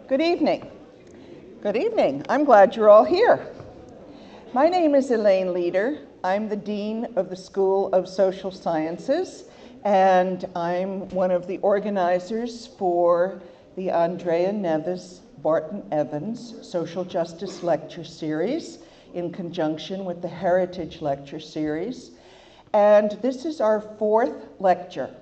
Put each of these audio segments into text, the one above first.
Good evening. Good evening. I'm glad you're all here. My name is Elaine Leader. I'm the Dean of the School of Social Sciences, and I'm one of the organizers for the Andrea Neves Barton Evans Social Justice Lecture Series in conjunction with the Heritage Lecture Series. And this is our 4th lecture.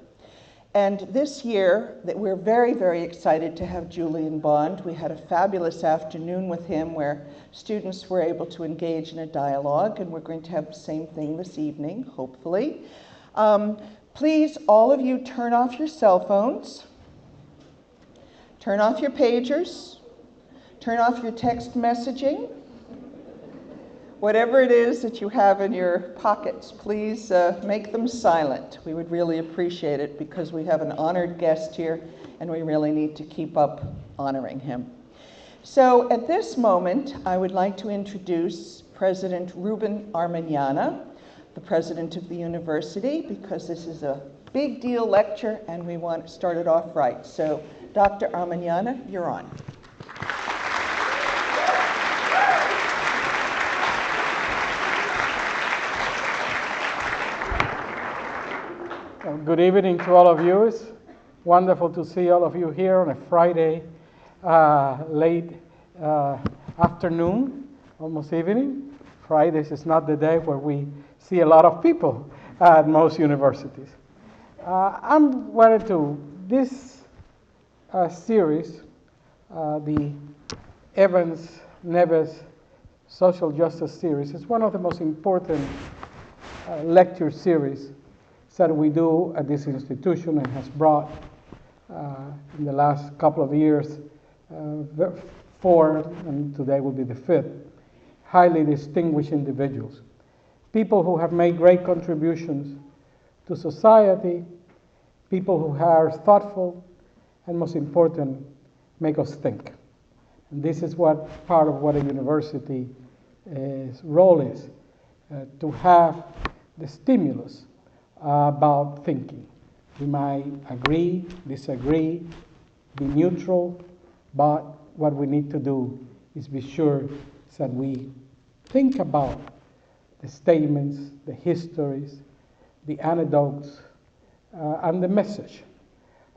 And this year, we're very, very excited to have Julian Bond. We had a fabulous afternoon with him where students were able to engage in a dialogue, and we're going to have the same thing this evening, hopefully. Please, all of you, turn off your cell phones, turn off your pagers, turn off your text messaging. Whatever it is that you have in your pockets, please make them silent. We would really appreciate it because we have an honored guest here and we really need to keep up honoring him. So at this moment, I would like to introduce President Ruben Armañana, the president of the university, because this is a big deal lecture and we want to start it off right. So Dr. Armañana, you're on. Good evening to all of you. It's wonderful to see all of you here on a Friday late afternoon, almost evening. Fridays is not the day where we see a lot of people at most universities. This series, the Evans Neves Social Justice Series, is one of the most important lecture series that we do at this institution and has brought in the last couple of years 4, and today will be the 5th, highly distinguished individuals. People who have made great contributions to society, people who are thoughtful, and most important, make us think. And this is what part of what a university's role is, to have the stimulus about thinking. We might agree, disagree, be neutral, but what we need to do is be sure that we think about the statements, the histories, the anecdotes, and the message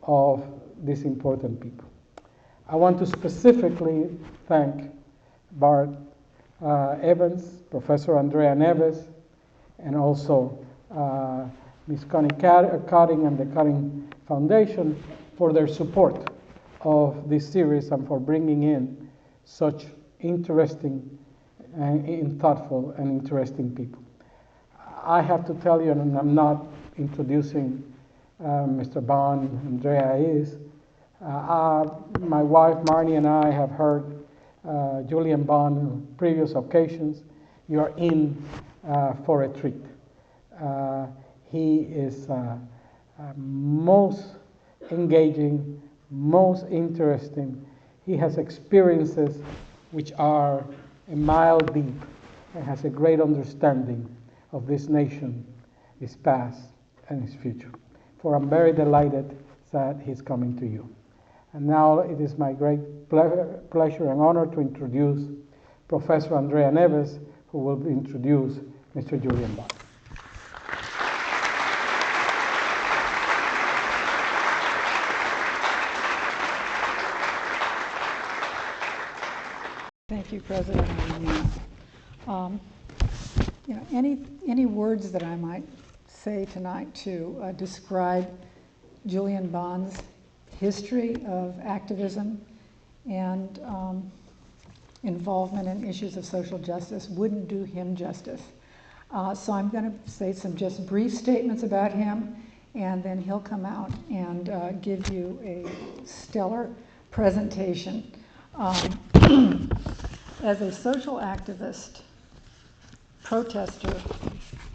of these important people. I want to specifically thank Bart Evans, Professor Andrea Neves, and also Ms. Connie Cutting and the Cutting Foundation for their support of this series and for bringing in such interesting and thoughtful and interesting people. I have to tell you, and I'm not introducing Mr. Bond, Andrea is, my wife Marnie and I have heard Julian Bond on previous occasions. You are in for a treat. He is most engaging, most interesting. He has experiences which are a mile deep and has a great understanding of this nation, its past, and its future. For I'm very delighted that he's coming to you. And now it is my great pleasure and honor to introduce Professor Andrea Neves, who will introduce Mr. Julian Bond. Thank you, President. Any words that I might say tonight to describe Julian Bond's history of activism and involvement in issues of social justice wouldn't do him justice. So I'm going to say some just brief statements about him, and then he'll come out and give you a stellar presentation. As a social activist, protester,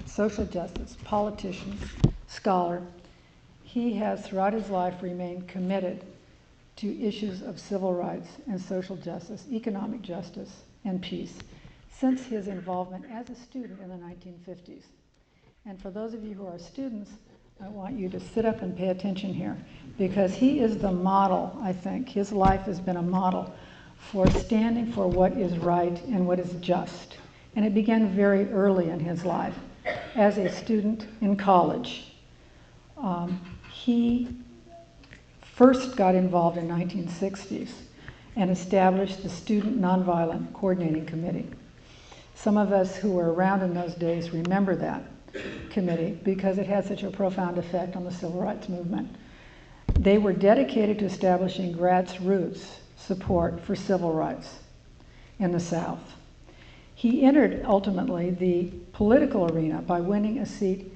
social justice, politician, scholar, he has throughout his life remained committed to issues of civil rights and social justice, economic justice, and peace since his involvement as a student in the 1950s. And for those of you who are students, I want you to sit up and pay attention here, because he is the model, I think. His life has been a model for standing for what is right and what is just. And it began very early in his life as a student in college. He first got involved in 1960s and established the Student Nonviolent Coordinating Committee. Some of us who were around in those days remember that committee because it had such a profound effect on the civil rights movement. They were dedicated to establishing grassroots support for civil rights in the South. He entered ultimately the political arena by winning a seat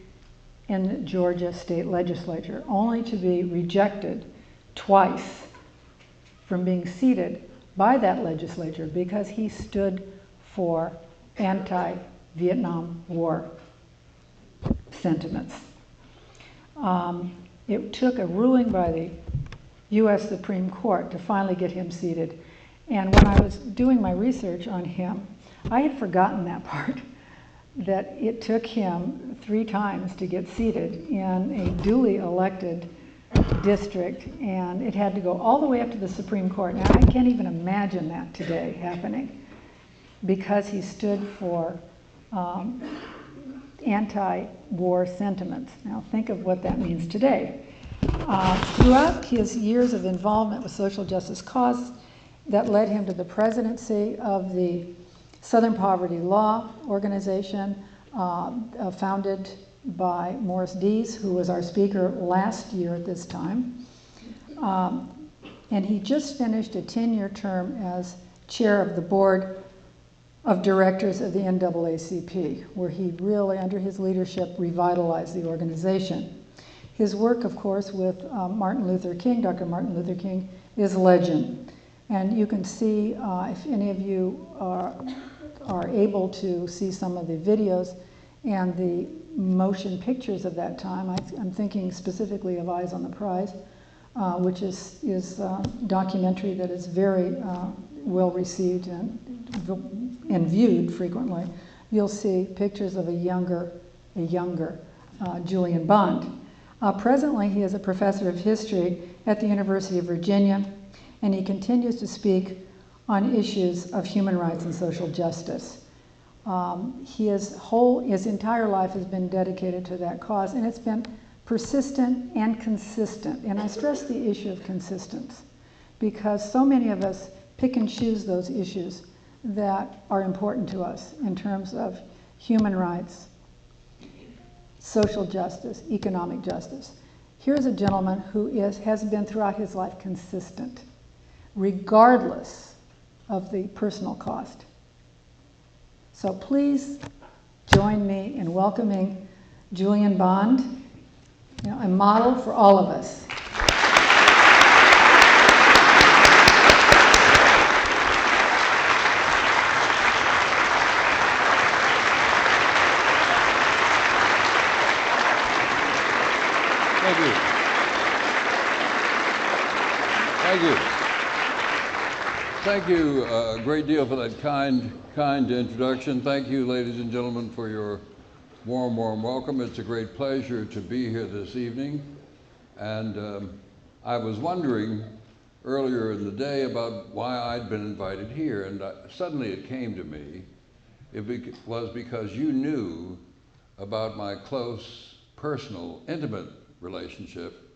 in the Georgia state legislature, only to be rejected twice from being seated by that legislature because he stood for anti-Vietnam War sentiments. It took a ruling by the U.S. Supreme Court to finally get him seated. And when I was doing my research on him, I had forgotten that part, that it took him 3 times to get seated in a duly elected district, and it had to go all the way up to the Supreme Court. Now, I can't even imagine that today happening, because he stood for anti-war sentiments. Now, think of what that means today. Throughout his years of involvement with social justice causes, that led him to the presidency of the Southern Poverty Law Organization, founded by Morris Dees, who was our speaker last year at this time. And he just finished a 10-year term as chair of the board of directors of the NAACP, where he really, under his leadership, revitalized the organization. His work, of course, with Martin Luther King, Dr. Martin Luther King, is legend. And you can see, if any of you are able to see some of the videos and the motion pictures of that time. I'm thinking specifically of Eyes on the Prize, which is a documentary that is very well received and viewed frequently. You'll see pictures of a younger Julian Bond. Presently, he is a professor of history at the University of Virginia, and he continues to speak on issues of human rights and social justice. His entire life has been dedicated to that cause, and it's been persistent and consistent. And I stress the issue of consistency, because so many of us pick and choose those issues that are important to us in terms of human rights, social justice, economic justice. Here's a gentleman who has been throughout his life consistent, regardless of the personal cost. So please join me in welcoming Julian Bond, a model for all of us. Thank you. Thank you. Thank you a great deal for that kind introduction. Thank you, ladies and gentlemen, for your warm welcome. It's a great pleasure to be here this evening. And I was wondering earlier in the day about why I'd been invited here, and suddenly it came to me. It was because you knew about my close, personal, intimate relationship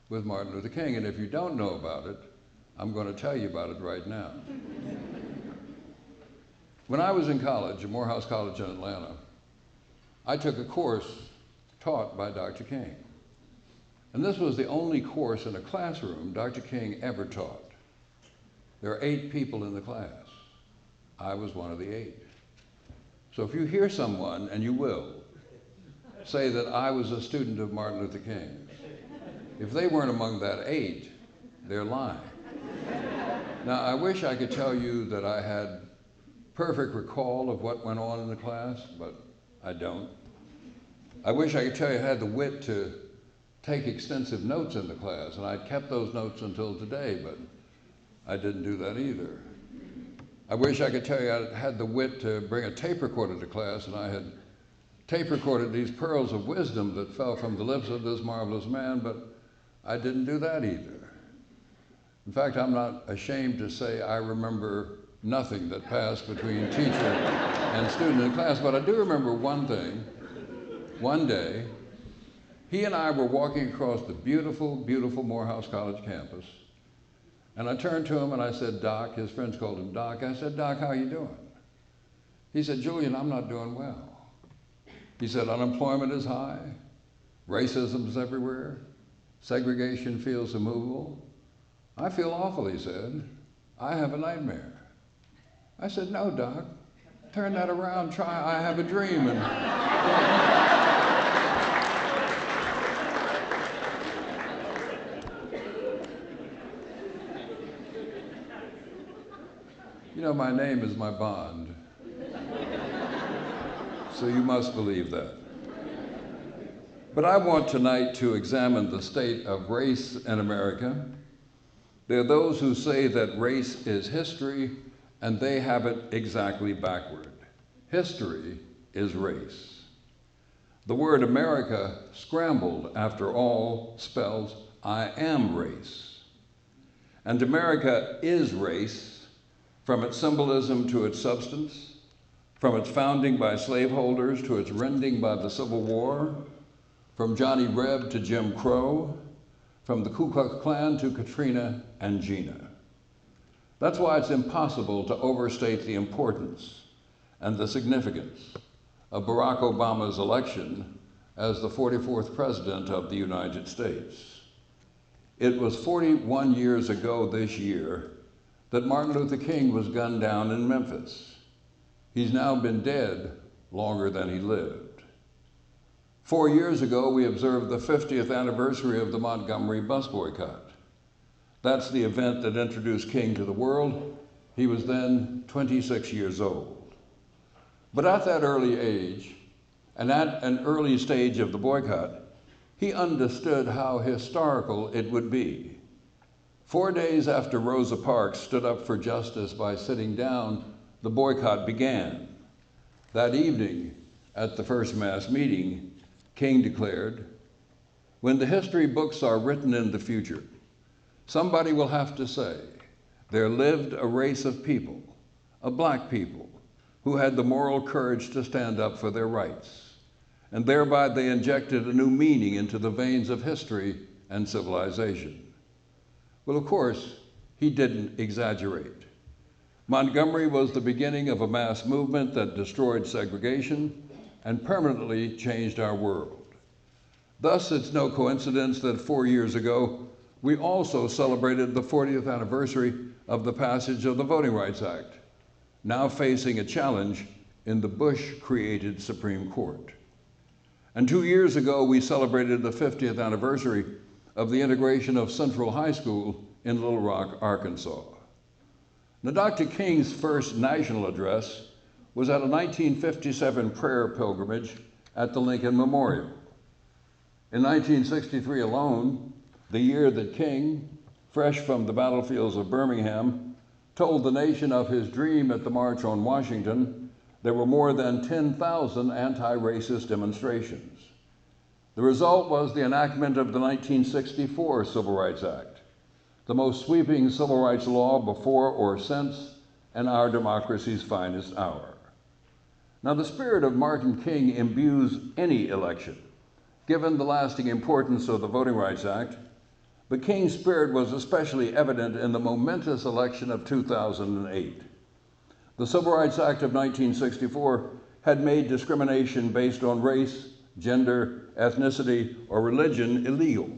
with Martin Luther King. And if you don't know about it, I'm going to tell you about it right now. When I was in college at Morehouse College in Atlanta, I took a course taught by Dr. King. And this was the only course in a classroom Dr. King ever taught. There are 8 people in the class. I was one of the 8. So if you hear someone, and you will, say that I was a student of Martin Luther King, if they weren't among that 8, they're lying. Now, I wish I could tell you that I had perfect recall of what went on in the class, but I don't. I wish I could tell you I had the wit to take extensive notes in the class, and I kept those notes until today, but I didn't do that either. I wish I could tell you I had the wit to bring a tape recorder to class, and I had tape recorded these pearls of wisdom that fell from the lips of this marvelous man, but I didn't do that either. In fact, I'm not ashamed to say I remember nothing that passed between teacher and student in class, but I do remember one thing. One day, he and I were walking across the beautiful, beautiful Morehouse College campus, and I turned to him and I said, Doc, his friends called him Doc. I said, Doc, how you doing? He said, Julian, I'm not doing well. He said, unemployment is high, racism is everywhere, segregation feels immovable. I feel awful, he said. I have a nightmare. I said, no, Doc, turn that around, try I have a dream. And you know, my name is my bond, so you must believe that. But I want tonight to examine the state of race in America. There are those who say that race is history, and they have it exactly backward. History is race. The word America, scrambled after all, spells I am race. And America is race, from its symbolism to its substance, from its founding by slaveholders to its rending by the Civil War, from Johnny Reb to Jim Crow, from the Ku Klux Klan to Katrina and Gina. That's why it's impossible to overstate the importance and the significance of Barack Obama's election as the 44th President of the United States. It was 41 years ago this year that Martin Luther King was gunned down in Memphis. He's now been dead longer than he lived. 4 years ago, we observed the 50th anniversary of the Montgomery bus boycott. That's the event that introduced King to the world. He was then 26 years old. But at that early age, and at an early stage of the boycott, he understood how historical it would be. 4 days after Rosa Parks stood up for justice by sitting down, the boycott began. That evening, at the first mass meeting, King declared, when the history books are written in the future, somebody will have to say, there lived a race of people, a black people, who had the moral courage to stand up for their rights. And thereby they injected a new meaning into the veins of history and civilization. Well, of course, he didn't exaggerate. Montgomery was the beginning of a mass movement that destroyed segregation and permanently changed our world. Thus, it's no coincidence that 4 years ago, we also celebrated the 40th anniversary of the passage of the Voting Rights Act, now facing a challenge in the Bush-created Supreme Court. And 2 years ago, we celebrated the 50th anniversary of the integration of Central High School in Little Rock, Arkansas. Now, Dr. King's first national address was at a 1957 prayer pilgrimage at the Lincoln Memorial. In 1963 alone, the year that King, fresh from the battlefields of Birmingham, told the nation of his dream at the March on Washington, there were more than 10,000 anti-racist demonstrations. The result was the enactment of the 1964 Civil Rights Act, the most sweeping civil rights law before or since in our democracy's finest hour. Now, the spirit of Martin King imbues any election, given the lasting importance of the Voting Rights Act, but King's spirit was especially evident in the momentous election of 2008. The Civil Rights Act of 1964 had made discrimination based on race, gender, ethnicity, or religion illegal.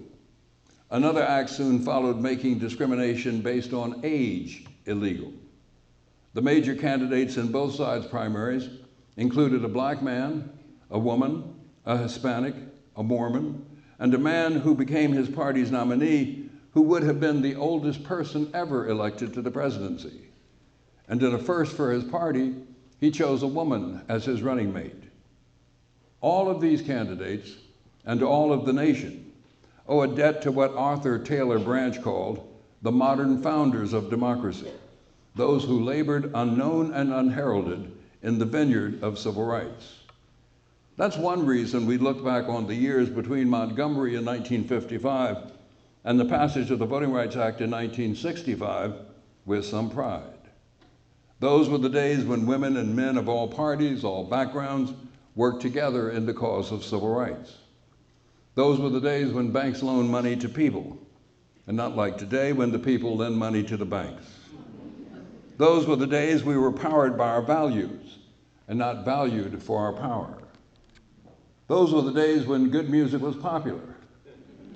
Another act soon followed, making discrimination based on age illegal. The major candidates in both sides' primaries included a black man, a woman, a Hispanic, a Mormon, and a man who became his party's nominee who would have been the oldest person ever elected to the presidency. And in a first for his party, he chose a woman as his running mate. All of these candidates, and all of the nation, owe a debt to what Arthur Taylor Branch called the modern founders of democracy, those who labored unknown and unheralded in the vineyard of civil rights. That's one reason we look back on the years between Montgomery in 1955 and the passage of the Voting Rights Act in 1965 with some pride. Those were the days when women and men of all parties, all backgrounds, worked together in the cause of civil rights. Those were the days when banks loaned money to people, and not like today when the people lend money to the banks. Those were the days we were powered by our values and not valued for our power. Those were the days when good music was popular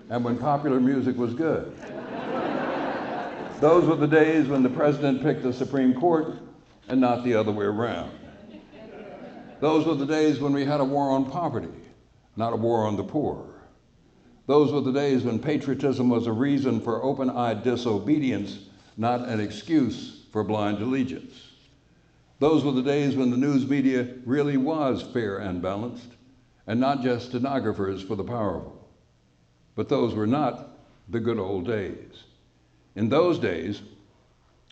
and when popular music was good. Those were the days when the president picked the Supreme Court and not the other way around. Those were the days when we had a war on poverty, not a war on the poor. Those were the days when patriotism was a reason for open-eyed disobedience, not an excuse for blind allegiance. Those were the days when the news media really was fair and balanced, and not just stenographers for the powerful. But those were not the good old days. In those days,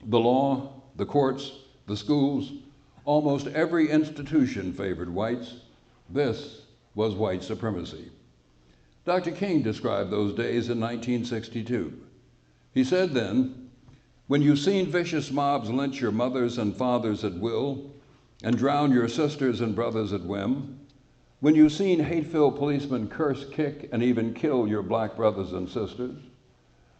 the law, the courts, the schools, almost every institution favored whites. This was white supremacy. Dr. King described those days in 1962. He said then, "When you've seen vicious mobs lynch your mothers and fathers at will and drown your sisters and brothers at whim, when you've seen hate-filled policemen curse, kick, and even kill your black brothers and sisters,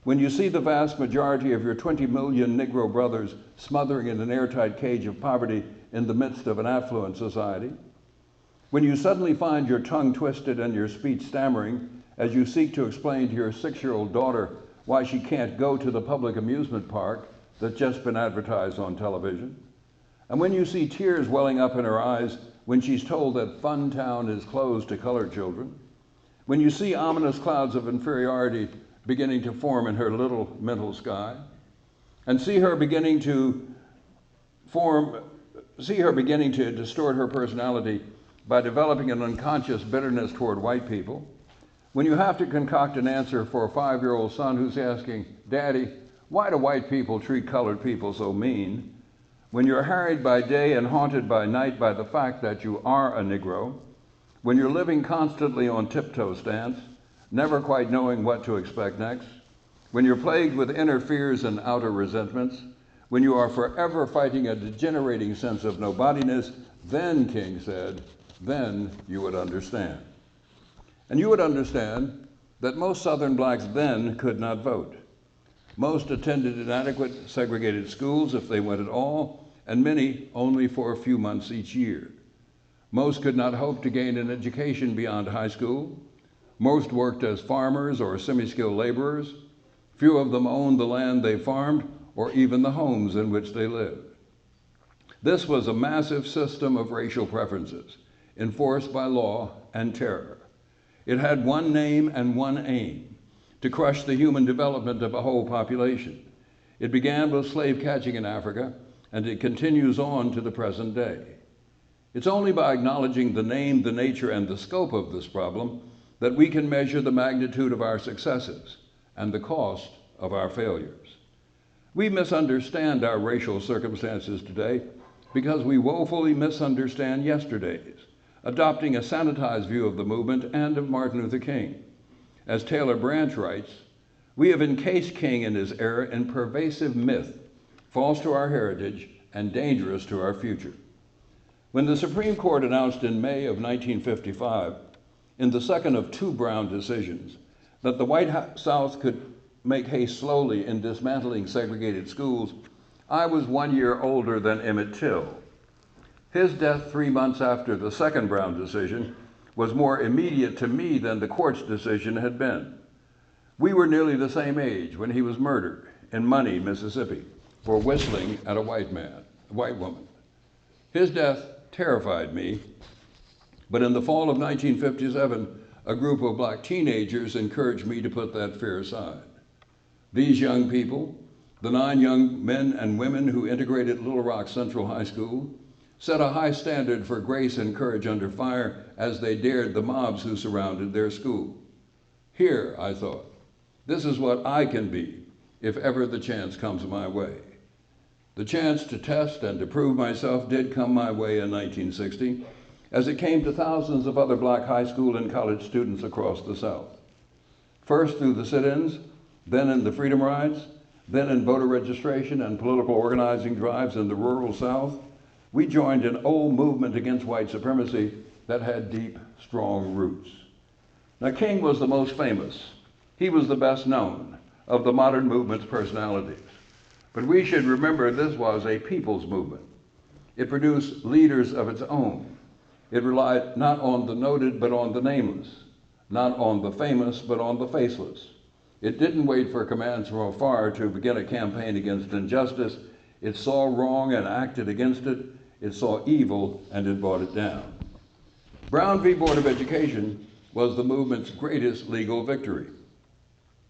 when you see the vast majority of your 20 million Negro brothers smothering in an airtight cage of poverty in the midst of an affluent society, when you suddenly find your tongue twisted and your speech stammering as you seek to explain to your 6-year-old daughter why she can't go to the public amusement park that's just been advertised on television, and when you see tears welling up in her eyes when she's told that Fun Town is closed to colored children, when you see ominous clouds of inferiority beginning to form in her little mental sky, and see her beginning to distort her personality by developing an unconscious bitterness toward white people, when you have to concoct an answer for a 5-year-old son who's asking, "Daddy, why do white people treat colored people so mean?" When you're harried by day and haunted by night by the fact that you are a Negro, when you're living constantly on tiptoe stance, never quite knowing what to expect next, when you're plagued with inner fears and outer resentments, when you are forever fighting a degenerating sense of nobodiness, then, King said, then you would understand. And you would understand that most Southern blacks then could not vote. Most attended inadequate segregated schools if they went at all, and many only for a few months each year. Most could not hope to gain an education beyond high school. Most worked as farmers or semi-skilled laborers. Few of them owned the land they farmed or even the homes in which they lived. This was a massive system of racial preferences enforced by law and terror. It had one name and one aim: to crush the human development of a whole population. It began with slave catching in Africa, and it continues on to the present day. It's only by acknowledging the name, the nature, and the scope of this problem that we can measure the magnitude of our successes and the cost of our failures. We misunderstand our racial circumstances today because we woefully misunderstand yesterday's, adopting a sanitized view of the movement and of Martin Luther King. As Taylor Branch writes, we have encased King and his era in pervasive myth, false to our heritage and dangerous to our future. When the Supreme Court announced in May of 1955, in the second of 2 Brown decisions, that the white South could make hay slowly in dismantling segregated schools, I was 1 year older than Emmett Till. His death 3 months after the second Brown decision was more immediate to me than the court's decision had been. We were nearly the same age when he was murdered in Money, Mississippi, for whistling at a white woman. His death terrified me, but in the fall of 1957, a group of black teenagers encouraged me to put that fear aside. These young people, the 9 young men and women who integrated Little Rock Central High School, set a high standard for grace and courage under fire as they dared the mobs who surrounded their school. Here, I thought, this is what I can be if ever the chance comes my way. The chance to test and to prove myself did come my way in 1960, as it came to thousands of other black high school and college students across the South. First through the sit-ins, then in the freedom rides, then in voter registration and political organizing drives in the rural South, we joined an old movement against white supremacy that had deep, strong roots. Now, King was the most famous. He was the best known of the modern movement's personalities. But we should remember this was a people's movement. It produced leaders of its own. It relied not on the noted, but on the nameless, not on the famous, but on the faceless. It didn't wait for commands from afar to begin a campaign against injustice. It saw wrong and acted against it. It saw evil and it brought it down. Brown v. Board of Education was the movement's greatest legal victory.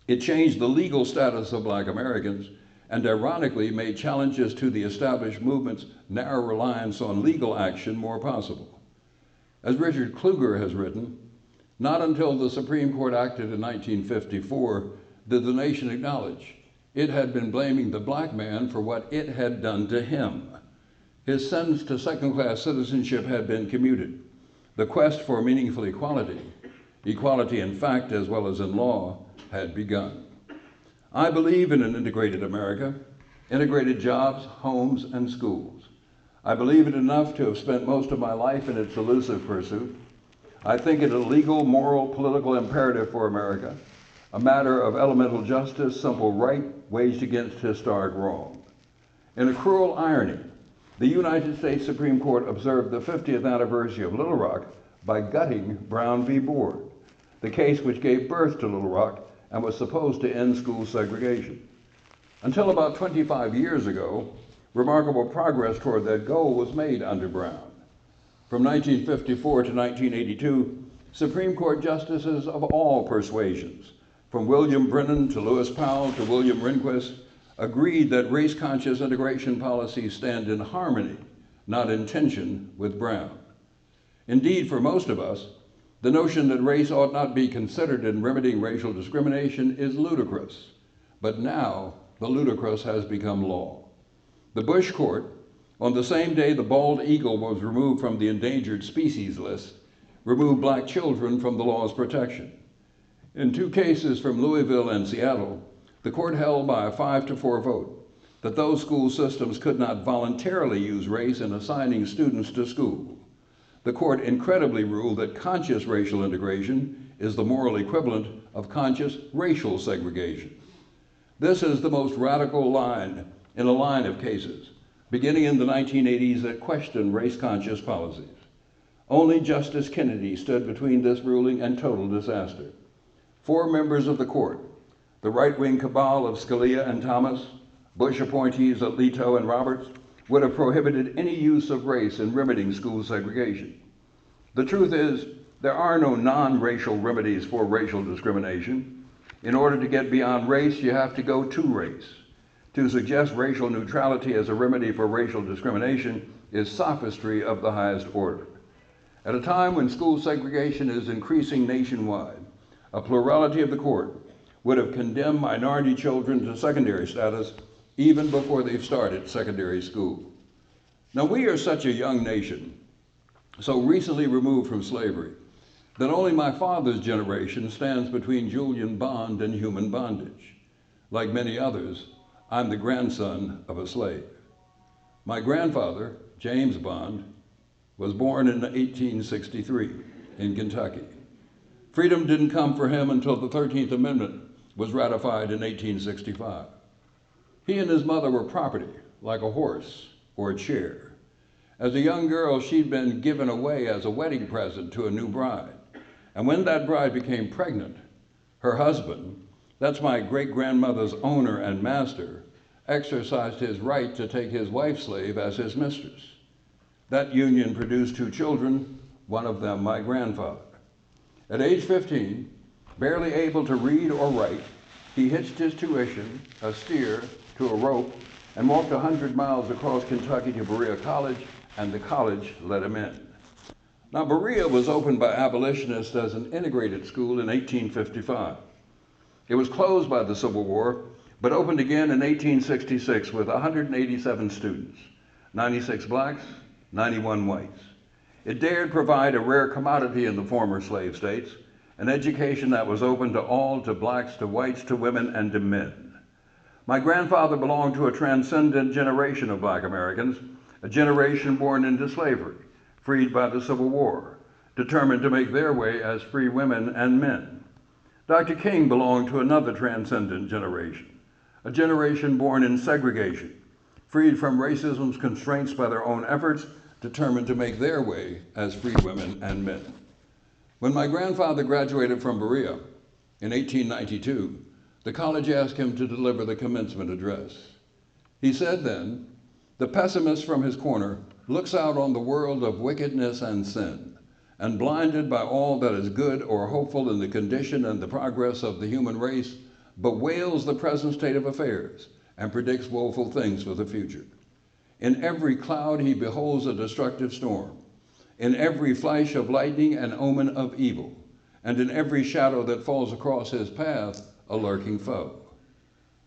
It changed the legal status of black Americans and ironically made challenges to the established movement's narrow reliance on legal action more possible. As Richard Kluger has written, not until the Supreme Court acted in 1954 did the nation acknowledge it had been blaming the black man for what it had done to him. His sentence to second-class citizenship had been commuted. The quest for meaningful equality, equality in fact as well as in law, had begun. I believe in an integrated America, integrated jobs, homes, and schools. I believe it enough to have spent most of my life in its elusive pursuit. I think it a legal, moral, political imperative for America, a matter of elemental justice, simple right, waged against historic wrong. In a cruel irony, the United States Supreme Court observed the 50th anniversary of Little Rock by gutting Brown v. Board, the case which gave birth to Little Rock and was supposed to end school segregation. Until about 25 years ago, remarkable progress toward that goal was made under Brown. From 1954 to 1982, Supreme Court justices of all persuasions, from William Brennan to Lewis Powell to William Rehnquist, agreed that race-conscious integration policies stand in harmony, not in tension, with Brown. Indeed, for most of us, the notion that race ought not be considered in remedying racial discrimination is ludicrous. But now, the ludicrous has become law. The Bush Court, on the same day the bald eagle was removed from the endangered species list, removed black children from the law's protection. In two cases from Louisville and Seattle, the court held by a 5-4 vote that those school systems could not voluntarily use race in assigning students to school. The court incredibly ruled that conscious racial integration is the moral equivalent of conscious racial segregation. This is the most radical line in a line of cases, beginning in the 1980s, that questioned race-conscious policies. Only Justice Kennedy stood between this ruling and total disaster. 4 members of the court, the right-wing cabal of Scalia and Thomas, Bush appointees Alito and Roberts, would have prohibited any use of race in remedying school segregation. The truth is, there are no non-racial remedies for racial discrimination. In order to get beyond race, you have to go to race. To suggest racial neutrality as a remedy for racial discrimination is sophistry of the highest order. At a time when school segregation is increasing nationwide, a plurality of the court would have condemned minority children to secondary status even before they've started secondary school. Now, we are such a young nation, so recently removed from slavery, that only my father's generation stands between Julian Bond and human bondage. Like many others, I'm the grandson of a slave. My grandfather, James Bond, was born in 1863 in Kentucky. Freedom didn't come for him until the 13th Amendment was ratified in 1865. He and his mother were property, like a horse or a chair. As a young girl, she'd been given away as a wedding present to a new bride. And when that bride became pregnant, her husband, that's my great-grandmother's owner and master, exercised his right to take his wife slave as his mistress. That union produced 2 children, one of them my grandfather. At age 15, barely able to read or write, he hitched his tuition, a steer, to a rope and walked 100 miles across Kentucky to Berea College, and the college let him in. Now, Berea was opened by abolitionists as an integrated school in 1855. It was closed by the Civil War, but opened again in 1866 with 187 students, 96 blacks, 91 whites. It dared provide a rare commodity in the former slave states, an education that was open to all, to blacks, to whites, to women, and to men. My grandfather belonged to a transcendent generation of black Americans, a generation born into slavery, freed by the Civil War, determined to make their way as free women and men. Dr. King belonged to another transcendent generation, a generation born in segregation, freed from racism's constraints by their own efforts, determined to make their way as free women and men. When my grandfather graduated from Berea in 1892, the college asked him to deliver the commencement address. He said then, "The pessimist from his corner looks out on the world of wickedness and sin, and blinded by all that is good or hopeful in the condition and the progress of the human race, bewails the present state of affairs and predicts woeful things for the future. In every cloud he beholds a destructive storm, in every flash of lightning an omen of evil, and in every shadow that falls across his path a lurking foe.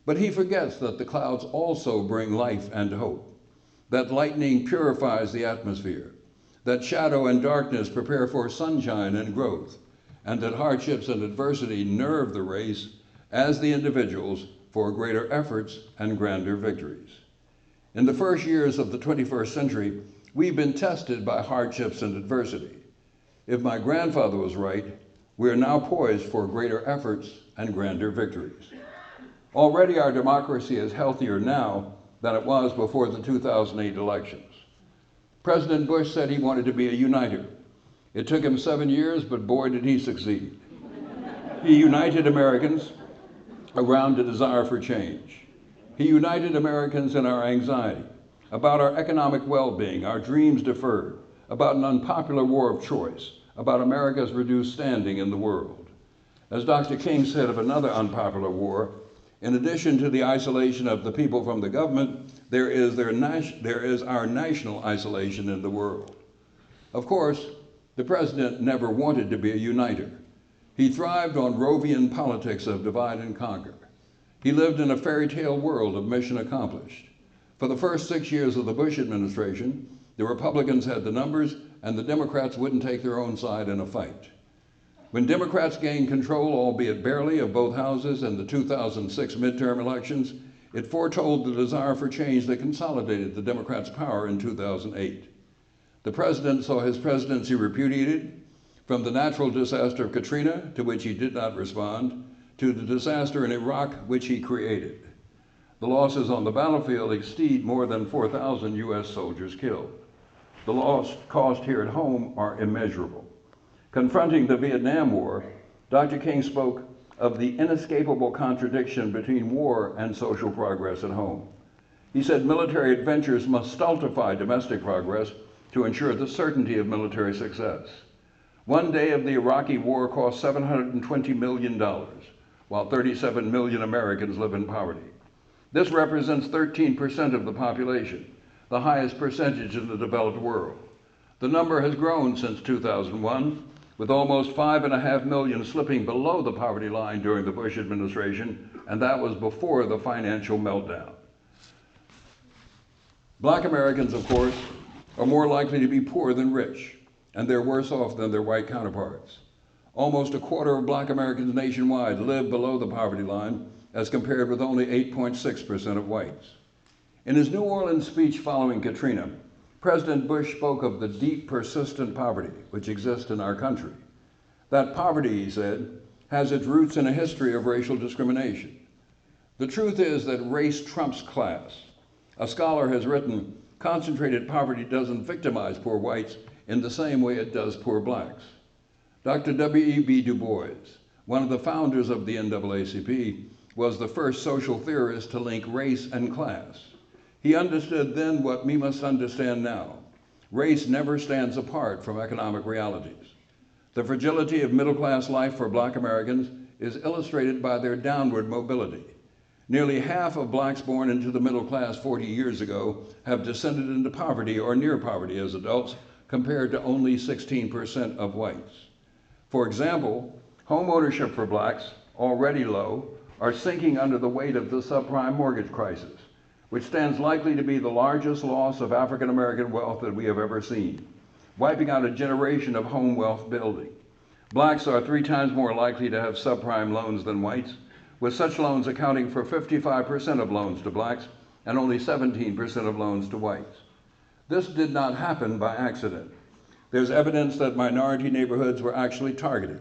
But he forgets that the clouds also bring life and hope, that lightning purifies the atmosphere, that shadow and darkness prepare for sunshine and growth, and that hardships and adversity nerve the race as the individuals for greater efforts and grander victories. In the first years of the 21st century, we've been tested by hardships and adversity. If my grandfather was right, we are now poised for greater efforts and grander victories. Already our democracy is healthier now than it was before the 2008 elections. President Bush said he wanted to be a uniter. It took him 7 years, but boy did he succeed. He united Americans around a desire for change. He united Americans in our anxiety about our economic well-being, our dreams deferred, about an unpopular war of choice, about America's reduced standing in the world. As Dr. King said of another unpopular war, in addition to the isolation of the people from the government, there is our national isolation in the world. Of course, the president never wanted to be a uniter. He thrived on Rovian politics of divide and conquer. He lived in a fairy tale world of mission accomplished. For the first 6 years of the Bush administration, the Republicans had the numbers and the Democrats wouldn't take their own side in a fight. When Democrats gained control, albeit barely, of both houses in the 2006 midterm elections, it foretold the desire for change that consolidated the Democrats' power in 2008. The president saw his presidency repudiated, from the natural disaster of Katrina, to which he did not respond, to the disaster in Iraq, which he created. The losses on the battlefield exceed more than 4,000 US soldiers killed. The lost cost here at home are immeasurable. Confronting the Vietnam War, Dr. King spoke of the inescapable contradiction between war and social progress at home. He said military adventures must stultify domestic progress to ensure the certainty of military success. One day of the Iraqi war cost $720 million, while 37 million Americans live in poverty. This represents 13% of the population, the highest percentage in the developed world. The number has grown since 2001, with almost 5.5 million slipping below the poverty line during the Bush administration, and that was before the financial meltdown. Black Americans, of course, are more likely to be poor than rich, and they're worse off than their white counterparts. Almost a quarter of black Americans nationwide live below the poverty line, as compared with only 8.6% of whites. In his New Orleans speech following Katrina, President Bush spoke of the deep, persistent poverty which exists in our country. That poverty, he said, has its roots in a history of racial discrimination. The truth is that race trumps class. A scholar has written, concentrated poverty doesn't victimize poor whites in the same way it does poor blacks. Dr. W.E.B. Du Bois, one of the founders of the NAACP, was the first social theorist to link race and class. He understood then what we must understand now. Race never stands apart from economic realities. The fragility of middle-class life for black Americans is illustrated by their downward mobility. Nearly half of blacks born into the middle class 40 years ago have descended into poverty or near poverty as adults, compared to only 16% of whites. For example, home ownership for blacks, already low, are sinking under the weight of the subprime mortgage crisis, which stands likely to be the largest loss of African American wealth that we have ever seen. wiping out a generation of home wealth building. Blacks are 3 times more likely to have subprime loans than whites, with such loans accounting for 55% of loans to blacks and only 17% of loans to whites. This did not happen by accident. There's evidence that minority neighborhoods were actually targeted,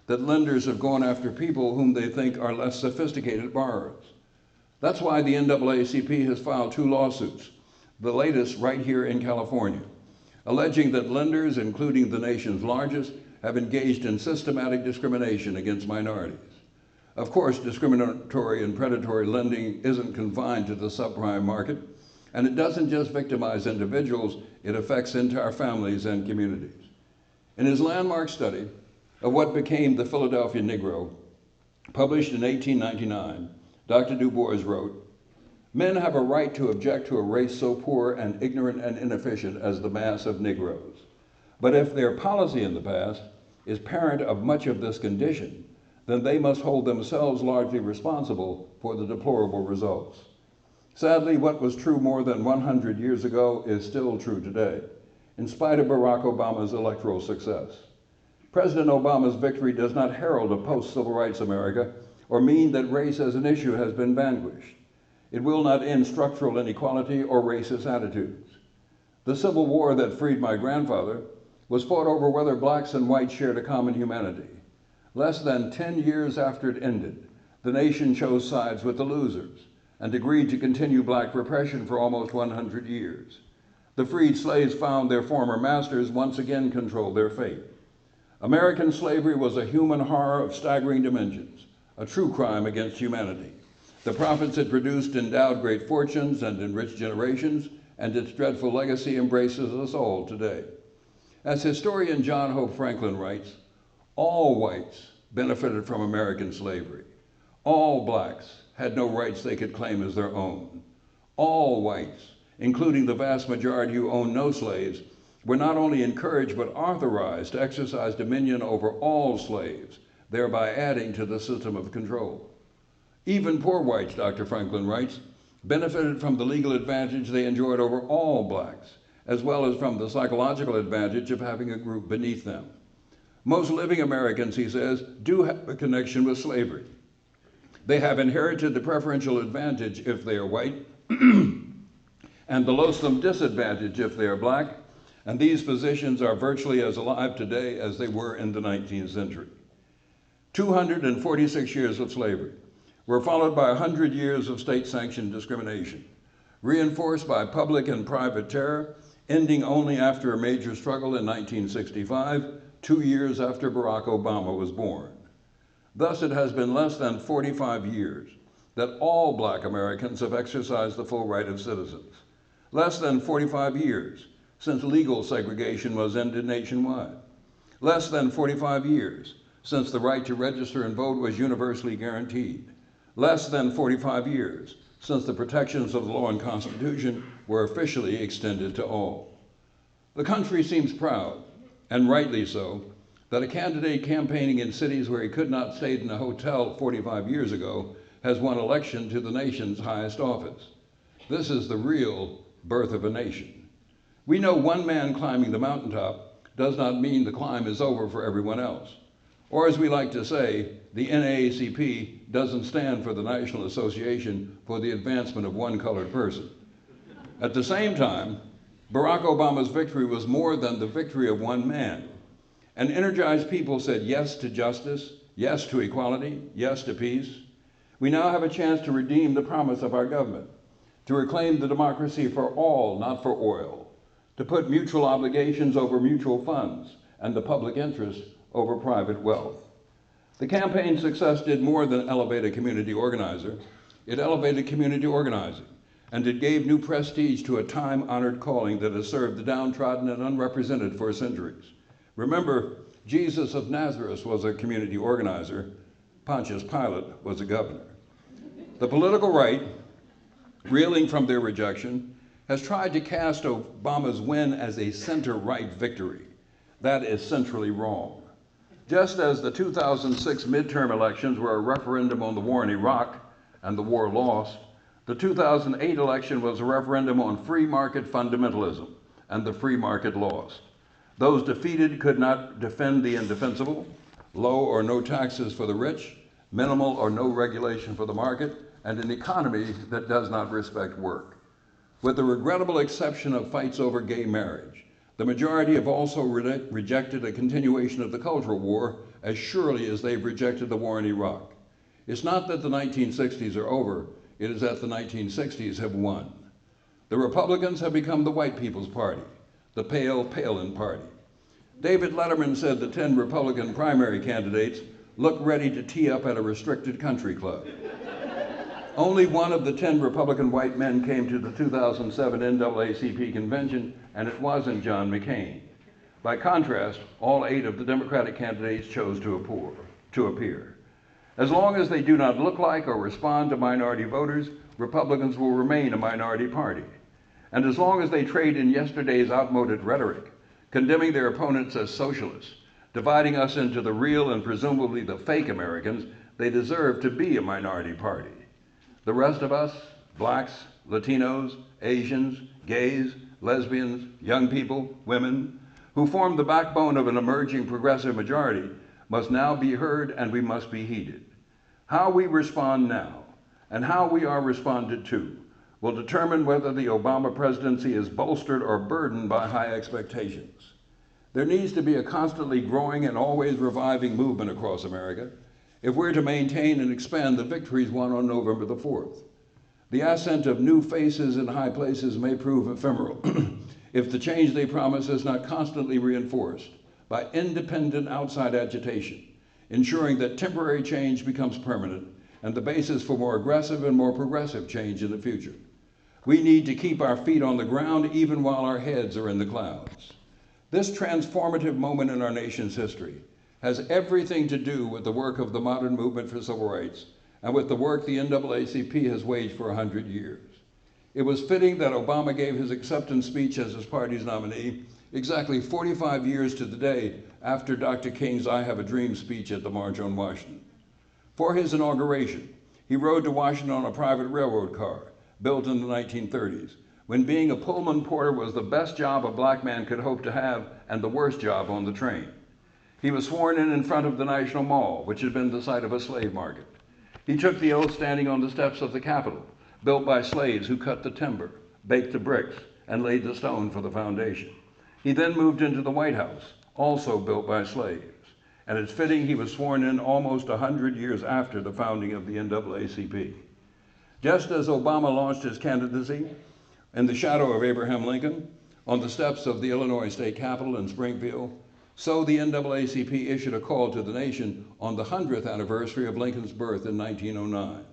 that lenders have gone after people whom they think are less sophisticated borrowers. That's why the NAACP has filed 2 lawsuits, the latest right here in California, alleging that lenders, including the nation's largest, have engaged in systematic discrimination against minorities. Of course, discriminatory and predatory lending isn't confined to the subprime market, and it doesn't just victimize individuals, it affects entire families and communities. In his landmark study of what became the Philadelphia Negro, published in 1899, Dr. Du Bois wrote, "Men have a right to object to a race so poor and ignorant and inefficient as the mass of Negroes. But if their policy in the past is parent of much of this condition, then they must hold themselves largely responsible for the deplorable results." Sadly, what was true more than 100 years ago is still true today, in spite of Barack Obama's electoral success. President Obama's victory does not herald a post-civil rights America or mean that race as an issue has been vanquished. It will not end structural inequality or racist attitudes. The Civil War that freed my grandfather was fought over whether blacks and whites shared a common humanity. Less than 10 years after it ended, the nation chose sides with the losers and agreed to continue black repression for almost 100 years. The freed slaves found their former masters once again controlled their fate. American slavery was a human horror of staggering dimensions, a true crime against humanity. The profits it produced endowed great fortunes and enriched generations, and its dreadful legacy embraces us all today. As historian John Hope Franklin writes, all whites benefited from American slavery. All blacks had no rights they could claim as their own. All whites, including the vast majority who owned no slaves, were not only encouraged but authorized to exercise dominion over all slaves, thereby adding to the system of control. Even poor whites, Dr. Franklin writes, benefited from the legal advantage they enjoyed over all blacks, as well as from the psychological advantage of having a group beneath them. Most living Americans, he says, do have a connection with slavery. They have inherited the preferential advantage if they are white, and the loathsome disadvantage if they are black, and these positions are virtually as alive today as they were in the 19th century. 246 years of slavery were followed by 100 years of state-sanctioned discrimination, reinforced by public and private terror, ending only after a major struggle in 1965, 2 years after Barack Obama was born. Thus, it has been less than 45 years that all black Americans have exercised the full right of citizens. Less than 45 years since legal segregation was ended nationwide. Less than 45 years since the right to register and vote was universally guaranteed. Less than 45 years since the protections of the law and Constitution were officially extended to all. The country seems proud, and rightly so, that a candidate campaigning in cities where he could not stay in a hotel 45 years ago has won election to the nation's highest office. This is the real birth of a nation. We know one man climbing the mountaintop does not mean the climb is over for everyone else. Or as we like to say, the NAACP doesn't stand for the National Association for the Advancement of One Colored Person. At the same time, Barack Obama's victory was more than the victory of one man. An energized people said yes to justice, yes to equality, yes to peace. We now have a chance to redeem the promise of our government, to reclaim the democracy for all, not for oil, to put mutual obligations over mutual funds and the public interest over private wealth. The campaign's success did more than elevate a community organizer. It elevated community organizing, and it gave new prestige to a time-honored calling that has served the downtrodden and unrepresented for centuries. Remember, Jesus of Nazareth was a community organizer. Pontius Pilate was a governor. The political right, reeling from their rejection, has tried to cast Obama's win as a center-right victory. That is centrally wrong. Just as the 2006 midterm elections were a referendum on the war in Iraq and the war lost, the 2008 election was a referendum on free market fundamentalism and the free market lost. Those defeated could not defend the indefensible, low or no taxes for the rich, minimal or no regulation for the market, and an economy that does not respect work. With the regrettable exception of fights over gay marriage, the majority have also rejected a continuation of the cultural war as surely as they've rejected the war in Iraq. It's not that the 1960s are over, it is that the 1960s have won. The Republicans have become the white people's party, the pale Palin party. David Letterman said the 10 Republican primary candidates look ready to tee up at a restricted country club. Only one of the 10 Republican white men came to the 2007 NAACP convention, and it wasn't John McCain. By contrast, all 8 of the Democratic candidates chose to appear. As long as they do not look like or respond to minority voters, Republicans will remain a minority party. And as long as they trade in yesterday's outmoded rhetoric, condemning their opponents as socialists, dividing us into the real and presumably the fake Americans, they deserve to be a minority party. The rest of us, blacks, Latinos, Asians, gays, lesbians, young people, women, who form the backbone of an emerging progressive majority, must now be heard and we must be heeded. How we respond now and how we are responded to will determine whether the Obama presidency is bolstered or burdened by high expectations. There needs to be a constantly growing and always reviving movement across America if we're to maintain and expand the victories won on November the 4th. The ascent of new faces in high places may prove ephemeral if the change they promise is not constantly reinforced by independent outside agitation, ensuring that temporary change becomes permanent and the basis for more aggressive and more progressive change in the future. We need to keep our feet on the ground even while our heads are in the clouds. This transformative moment in our nation's history has everything to do with the work of the modern movement for civil rights and with the work the NAACP has waged for 100 years. It was fitting that Obama gave his acceptance speech as his party's nominee exactly 45 years to the day after Dr. King's I Have a Dream speech at the March on Washington. For his inauguration, he rode to Washington on a private railroad car built in the 1930s, when being a Pullman porter was the best job a black man could hope to have and the worst job on the train. He was sworn in front of the National Mall, which had been the site of a slave market. He took the oath standing on the steps of the Capitol, built by slaves who cut the timber, baked the bricks, and laid the stone for the foundation. He then moved into the White House, also built by slaves. And it's fitting he was sworn in almost 100 years after the founding of the NAACP. Just as Obama launched his candidacy in the shadow of Abraham Lincoln on the steps of the Illinois State Capitol in Springfield, so the NAACP issued a call to the nation on the 100th anniversary of Lincoln's birth in 1909.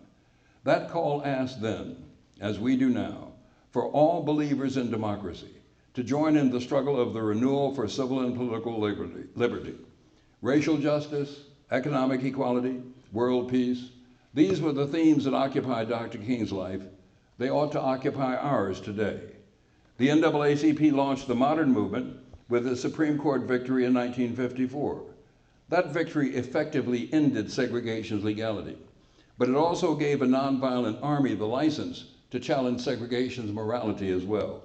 That call asked then, as we do now, for all believers in democracy to join in the struggle of the renewal for civil and political liberty, racial justice, economic equality, world peace. These were the themes that occupied Dr. King's life. They ought to occupy ours today. The NAACP launched the modern movement with a Supreme Court victory in 1954. That victory effectively ended segregation's legality, but it also gave a nonviolent army the license to challenge segregation's morality as well.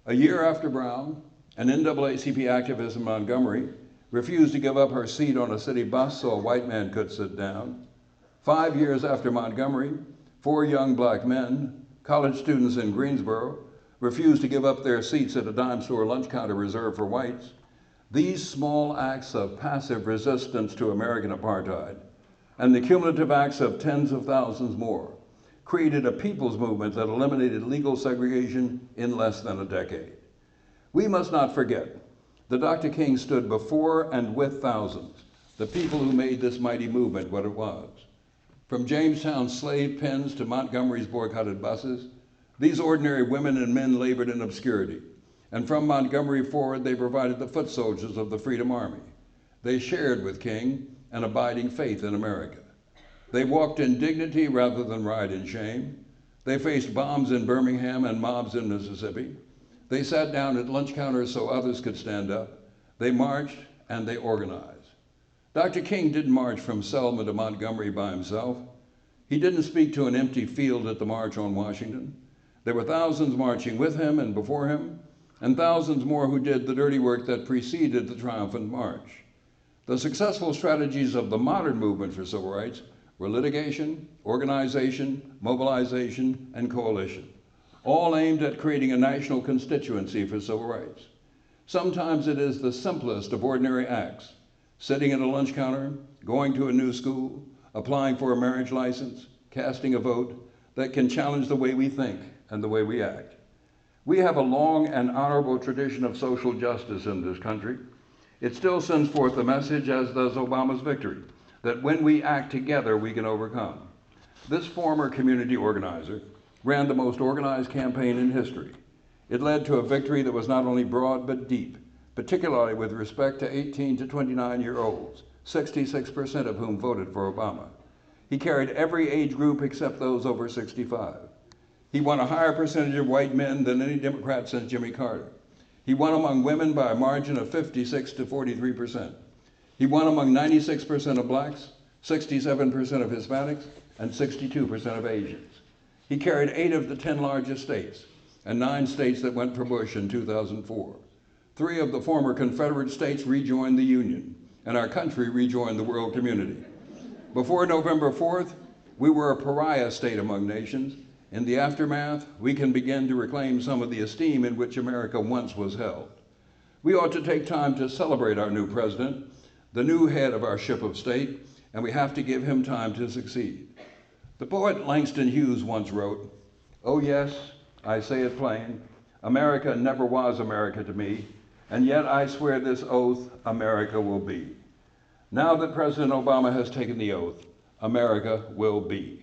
A year after Brown, an NAACP activist in Montgomery refused to give up her seat on a city bus so a white man could sit down. 5 years after Montgomery, 4 young black men, college students in Greensboro, refused to give up their seats at a dime store lunch counter reserved for whites. These small acts of passive resistance to American apartheid and the cumulative acts of tens of thousands more created a people's movement that eliminated legal segregation in less than a decade. We must not forget that Dr. King stood before and with thousands, the people who made this mighty movement what it was. From Jamestown's slave pens to Montgomery's boycotted buses, these ordinary women and men labored in obscurity, and from Montgomery forward they provided the foot soldiers of the Freedom Army. They shared with King an abiding faith in America. They walked in dignity rather than ride in shame. They faced bombs in Birmingham and mobs in Mississippi. They sat down at lunch counters so others could stand up. They marched and they organized. Dr. King didn't march from Selma to Montgomery by himself. He didn't speak to an empty field at the March on Washington. There were thousands marching with him and before him, and thousands more who did the dirty work that preceded the triumphant march. The successful strategies of the modern movement for civil rights were litigation, organization, mobilization, and coalition, all aimed at creating a national constituency for civil rights. Sometimes it is the simplest of ordinary acts, sitting at a lunch counter, going to a new school, applying for a marriage license, casting a vote, that can challenge the way we think and the way we act. We have a long and honorable tradition of social justice in this country. It still sends forth the message, as does Obama's victory, that when we act together, we can overcome. This former community organizer ran the most organized campaign in history. It led to a victory that was not only broad but deep, particularly with respect to 18 to 29-year-olds, 66% of whom voted for Obama. He carried every age group except those over 65. He won a higher percentage of white men than any Democrat since Jimmy Carter. He won among women by a margin of 56 to 43%. He won among 96% of blacks, 67% of Hispanics, and 62% of Asians. He carried 8 of the 10 largest states, and 9 states that went for Bush in 2004. 3 of the former Confederate states rejoined the Union, and our country rejoined the world community. Before November 4th, we were a pariah state among nations. In the aftermath, we can begin to reclaim some of the esteem in which America once was held. We ought to take time to celebrate our new president, the new head of our ship of state, and we have to give him time to succeed. The poet Langston Hughes once wrote, "Oh yes, I say it plain, America never was America to me, and yet I swear this oath, America will be." Now that President Obama has taken the oath, America will be.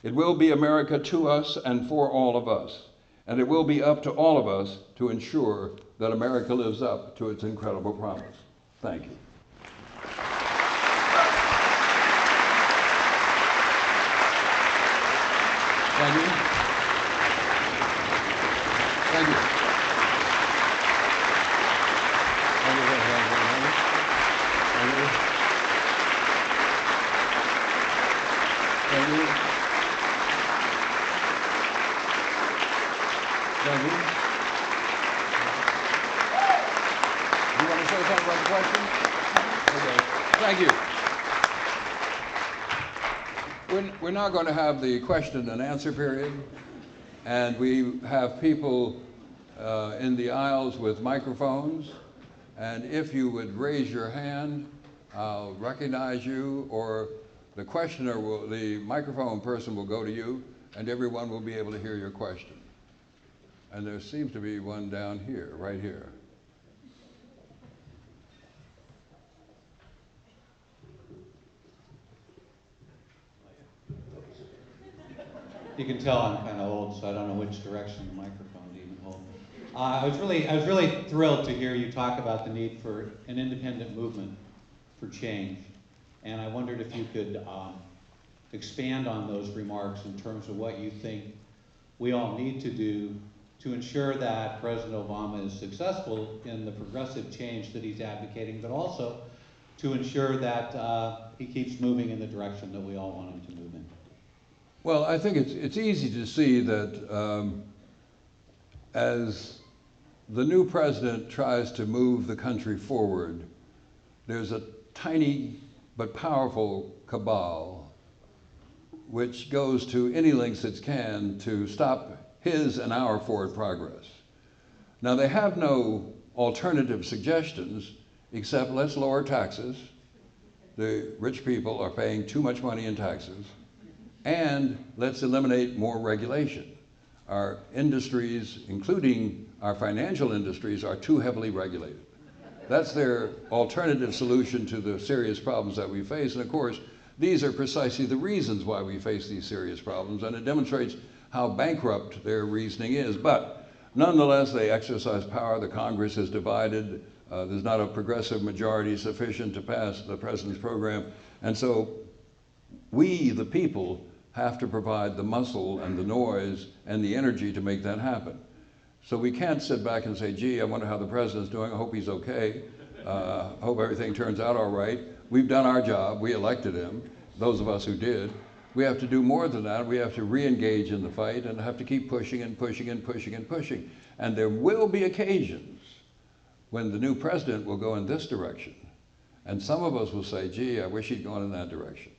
It will be America to us and for all of us, and it will be up to all of us to ensure that America lives up to its incredible promise. Thank you. Thank you. Thank you. Thank you. Thank you. Thank you. Thank you. You want to say something about the question? Okay. Thank you. We're now going to have the question and answer period, and we have people in the aisles with microphones, and if you would raise your hand, I'll recognize you, or the questioner the microphone person will go to you, and everyone will be able to hear your question. And there seems to be one down here, right here. You can tell I'm kind of old, so I don't know which direction the microphone to even hold. I was really thrilled to hear you talk about the need for an independent movement for change, and I wondered if you could expand on those remarks in terms of what you think we all need to do to ensure that President Obama is successful in the progressive change that he's advocating, but also to ensure that he keeps moving in the direction that we all want him to move in. Well, I think it's easy to see that as the new president tries to move the country forward, there's a tiny but powerful cabal which goes to any lengths it can to stop his and our forward progress. Now, they have no alternative suggestions except let's lower taxes. The rich people are paying too much money in taxes. And let's eliminate more regulation. Our industries, including our financial industries, are too heavily regulated. That's their alternative solution to the serious problems that we face. And of course, these are precisely the reasons why we face these serious problems, and it demonstrates how bankrupt their reasoning is. But nonetheless, they exercise power. The Congress is divided. There's not a progressive majority sufficient to pass the president's program. And so we, the people, have to provide the muscle and the noise and the energy to make that happen. So we can't sit back and say, gee, I wonder how the president's doing. I hope he's okay. I hope everything turns out all right. We've done our job. We elected him, those of us who did. We have to do more than that. We have to re-engage in the fight and have to keep pushing and pushing and pushing and pushing. And there will be occasions when the new president will go in this direction. And some of us will say, gee, I wish he'd gone in that direction.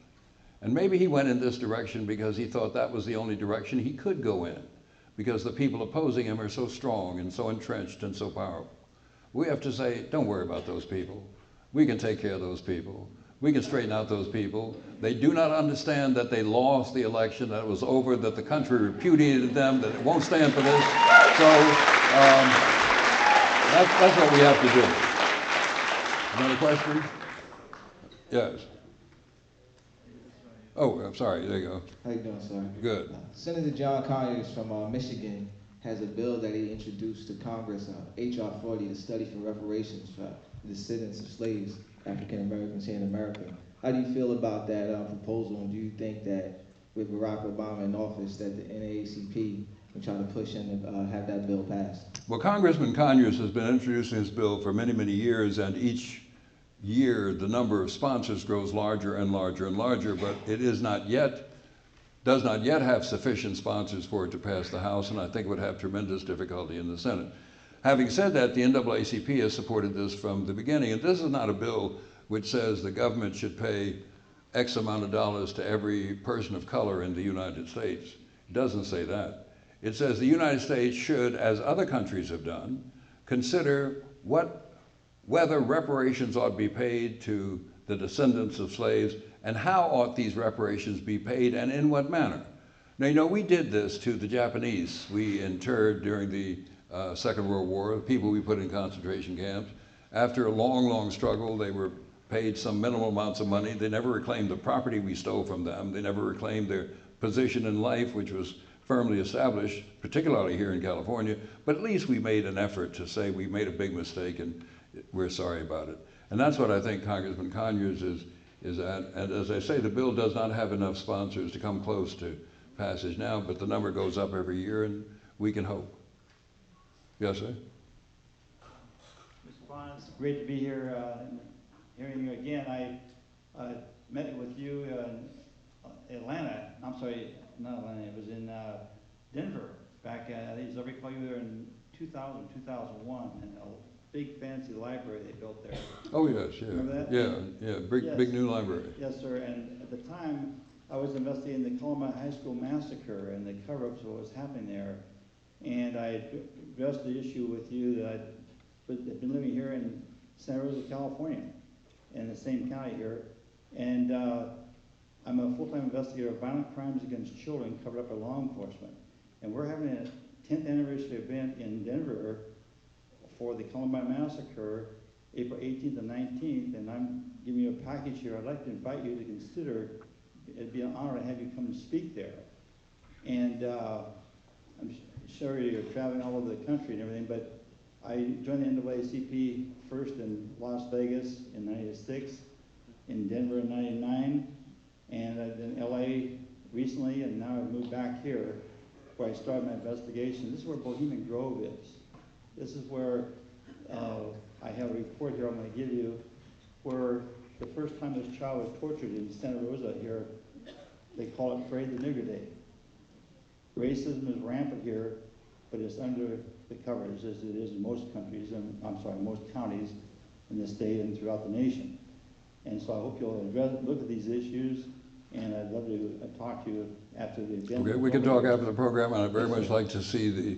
And maybe he went in this direction because he thought that was the only direction he could go in, because the people opposing him are so strong and so entrenched and so powerful. We have to say, don't worry about those people. We can take care of those people. We can straighten out those people. They do not understand that they lost the election, that it was over, that the country repudiated them, that it won't stand for this. So that's what we have to do. Another question? Yes. Oh, I'm sorry. There you go. How you doing, sir? Good. Senator John Conyers from Michigan has a bill that he introduced to Congress, H.R. 40, to study for reparations for the descendants of slaves, African Americans here in America. How do you feel about that proposal, and do you think that with Barack Obama in office that the NAACP can try to push in and have that bill passed? Well, Congressman Conyers has been introducing this bill for many, many years, and each year the number of sponsors grows larger and larger and larger, but it is not yet, does not yet have sufficient sponsors for it to pass the House, and I think it would have tremendous difficulty in the Senate. Having said that, the NAACP has supported this from the beginning, and this is not a bill which says the government should pay X amount of dollars to every person of color in the United States. It doesn't say that. It says the United States should, as other countries have done, consider whether reparations ought to be paid to the descendants of slaves, and how ought these reparations be paid, and in what manner. Now, you know, we did this to the Japanese. We interred during the Second World War, the people we put in concentration camps. After a long, long struggle, they were paid some minimal amounts of money. They never reclaimed the property we stole from them. They never reclaimed their position in life, which was firmly established, particularly here in California. But at least we made an effort to say we made a big mistake and we're sorry about it. And that's what I think Congressman Conyers is at. And as I say, the bill does not have enough sponsors to come close to passage now, but the number goes up every year, and we can hope. Yes, sir? Mr. Bond, it's great to be here, hearing you again. I met with you in Atlanta. I'm sorry, not Atlanta. It was in Denver back, I recall you were in 2000, 2001, and a big fancy library they built there. Oh, yes, yeah. Remember that? Yeah, big new library. Yes, sir, and at the time, I was investigating the Columbine High School massacre and the cover-ups of what was happening there. And I addressed the issue with you that I've been living here in Santa Rosa, California, in the same county here. And I'm a full-time investigator of violent crimes against children covered up by law enforcement. And we're having a 10th anniversary event in Denver for the Columbine massacre, April 18th and 19th. And I'm giving you a package here. I'd like to invite you to consider, it'd be an honor to have you come and speak there. And I'm sure you're traveling all over the country and everything, but I joined the NAACP first in Las Vegas in '96, in Denver in '99, and I've been in LA recently, and now I've moved back here where I started my investigation. This is where Bohemian Grove is. This is where I have a report here I'm going to give you, where the first time this child was tortured in Santa Rosa here, they call it Parade the Nigger Day. Racism is rampant here, but it's under the covers, as it is in most countries, and most counties in the state and throughout the nation. And so I hope you'll look at these issues, and I'd love to talk to you after the event. Okay, we can talk after the program, and I'd very much like to see the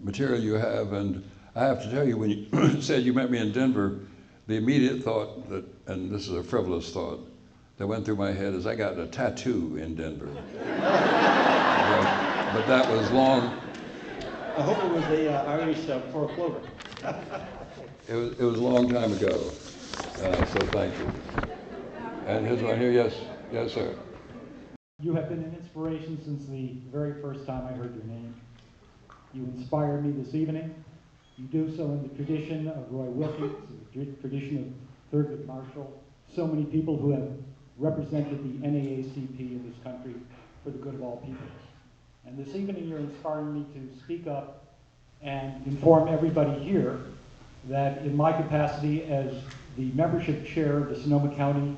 material you have. And I have to tell you, when you said you met me in Denver, the immediate thought that, and this is a frivolous thought, that went through my head is I got a tattoo in Denver. But that was long. I hope it was the Irish for clover. It was a long time ago, so thank you. And here's one here, yes, sir. You have been an inspiration since the very first time I heard your name. You inspired me this evening. You do so in the tradition of Roy Wilkins, the tradition of Thurgood Marshall, so many people who have represented the NAACP in this country for the good of all people. And this evening you're inspiring me to speak up and inform everybody here that in my capacity as the membership chair of the Sonoma County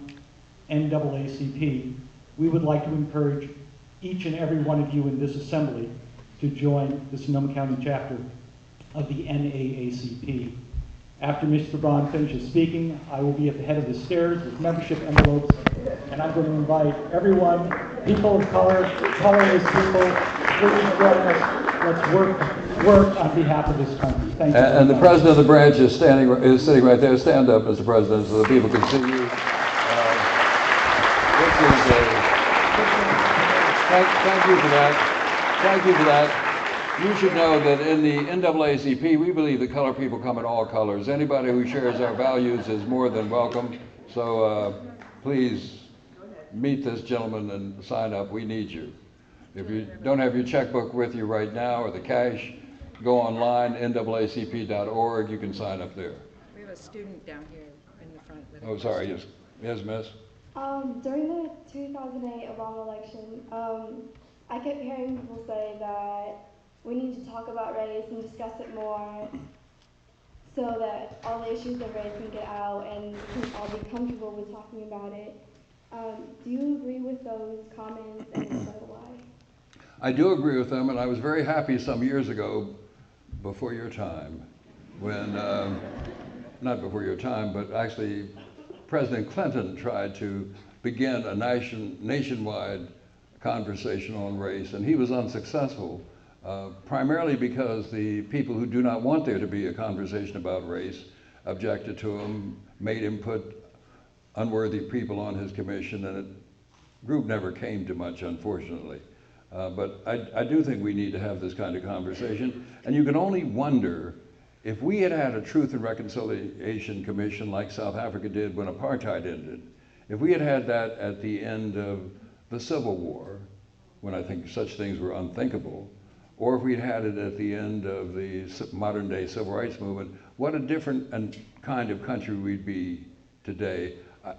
NAACP, we would like to encourage each and every one of you in this assembly to join the Sonoma County chapter of the NAACP. After Mr. Bond finishes speaking, I will be at the head of the stairs with membership envelopes, and I'm going to invite everyone, people of color, colorless people, please join us. Let's work on behalf of this country. Thank you. And the president of the branch is sitting right there. Stand up, Mr. President, so the people can see you. Thank you for that. Thank you for that. You should know that in the NAACP, we believe that colored people come in all colors. Anybody who shares our values is more than welcome. So please meet this gentleman and sign up. We need you. If you don't have your checkbook with you right now or the cash, go online, naacp.org. You can sign up there. We have a student down here in the front with Oh, sorry. Yes, yes, miss. During the 2008 Obama election, I kept hearing people say that we need to talk about race and discuss it more so that all the issues of race can get out and we can all be comfortable with talking about it. Do you agree with those comments, and if so, why? I do agree with them, and I was very happy some years ago, before your time, when, not before your time, but actually President Clinton tried to begin a nationwide conversation on race, and he was unsuccessful, primarily because the people who do not want there to be a conversation about race objected to him, made him put unworthy people on his commission, and the group never came to much, unfortunately. But I do think we need to have this kind of conversation, and you can only wonder if we had had a Truth and Reconciliation Commission like South Africa did when apartheid ended, if we had had that at the end of the Civil War, when I think such things were unthinkable, or if we'd had it at the end of the modern day civil rights movement, what a different kind of country we'd be today.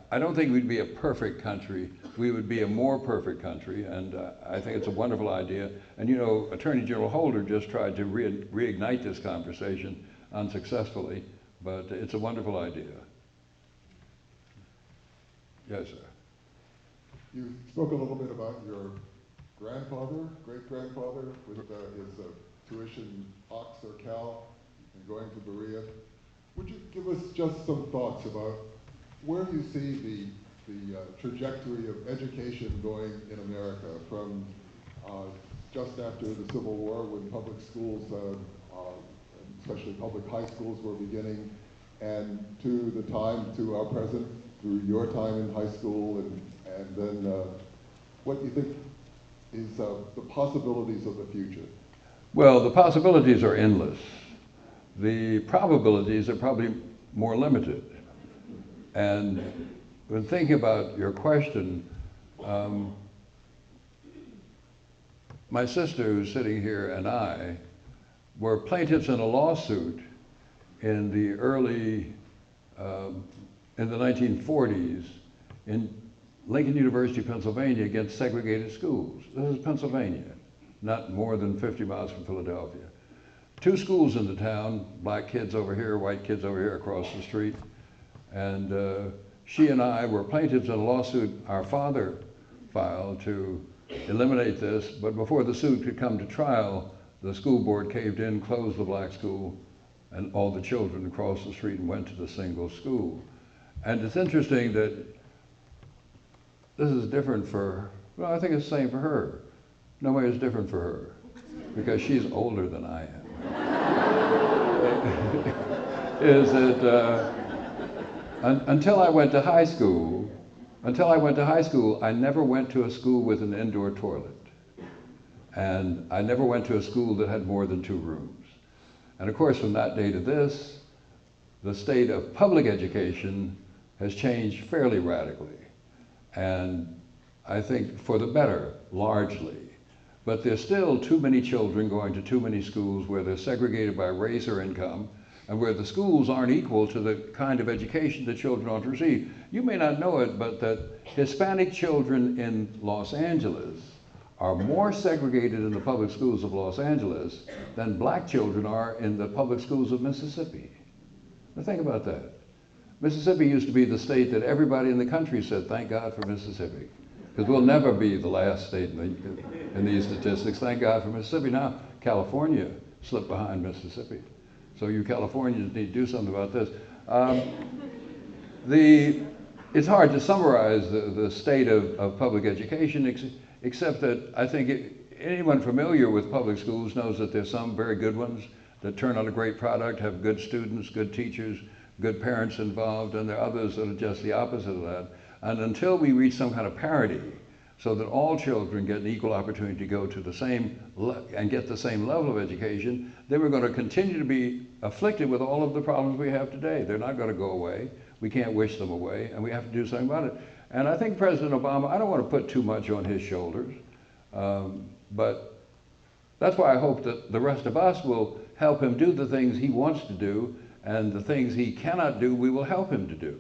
I don't think we'd be a perfect country. We would be a more perfect country, and I think it's a wonderful idea. And you know, Attorney General Holder just tried to reignite this conversation unsuccessfully, but it's a wonderful idea. Yes, sir. You spoke a little bit about your grandfather, great-grandfather, with his tuition Ox or Cal and going to Berea. Would you give us just some thoughts about where you see the trajectory of education going in America from just after the Civil War, when public schools, especially public high schools, were beginning, and to the time, to our present, through your time in high school, and then what do you think is the possibilities of the future? Well, the possibilities are endless. The probabilities are probably more limited. And when thinking about your question, my sister who's sitting here and I were plaintiffs in a lawsuit in the early, in the 1940s in Lincoln University, Pennsylvania, against segregated schools. This is Pennsylvania, not more than 50 miles from Philadelphia. 2 schools in the town, black kids over here, white kids over here across the street. And she and I were plaintiffs in a lawsuit our father filed to eliminate this, but before the suit could come to trial, the school board caved in, closed the black school, and all the children crossed the street and went to the single school. And it's interesting that this is different for, well, I think it's the same for her. No way it's different for her, because she's older than I am. Is that until I went to high school, I never went to a school with an indoor toilet. And I never went to a school that had more than 2 rooms. And of course, from that day to this, the state of public education has changed fairly radically. And I think for the better, largely. But there's still too many children going to too many schools where they're segregated by race or income, and where the schools aren't equal to the kind of education that children ought to receive. You may not know it, but that Hispanic children in Los Angeles are more segregated in the public schools of Los Angeles than black children are in the public schools of Mississippi. Now think about that. Mississippi used to be the state that everybody in the country said, thank God for Mississippi. because we'll never be the last state in these statistics. Thank God for Mississippi. Now, California slipped behind Mississippi. So you Californians need to do something about this. It's hard to summarize the state of public education, except that I think anyone familiar with public schools knows that there's some very good ones that turn out a great product, have good students, good teachers, good parents involved, and there are others that are just the opposite of that. And until we reach some kind of parity, so that all children get an equal opportunity to go to the same and get the same level of education, then we're going to continue to be afflicted with all of the problems we have today. They're not going to go away. We can't wish them away, and we have to do something about it. And I think President Obama, I don't want to put too much on his shoulders, but that's why I hope that the rest of us will help him do the things he wants to do, and the things he cannot do, we will help him to do.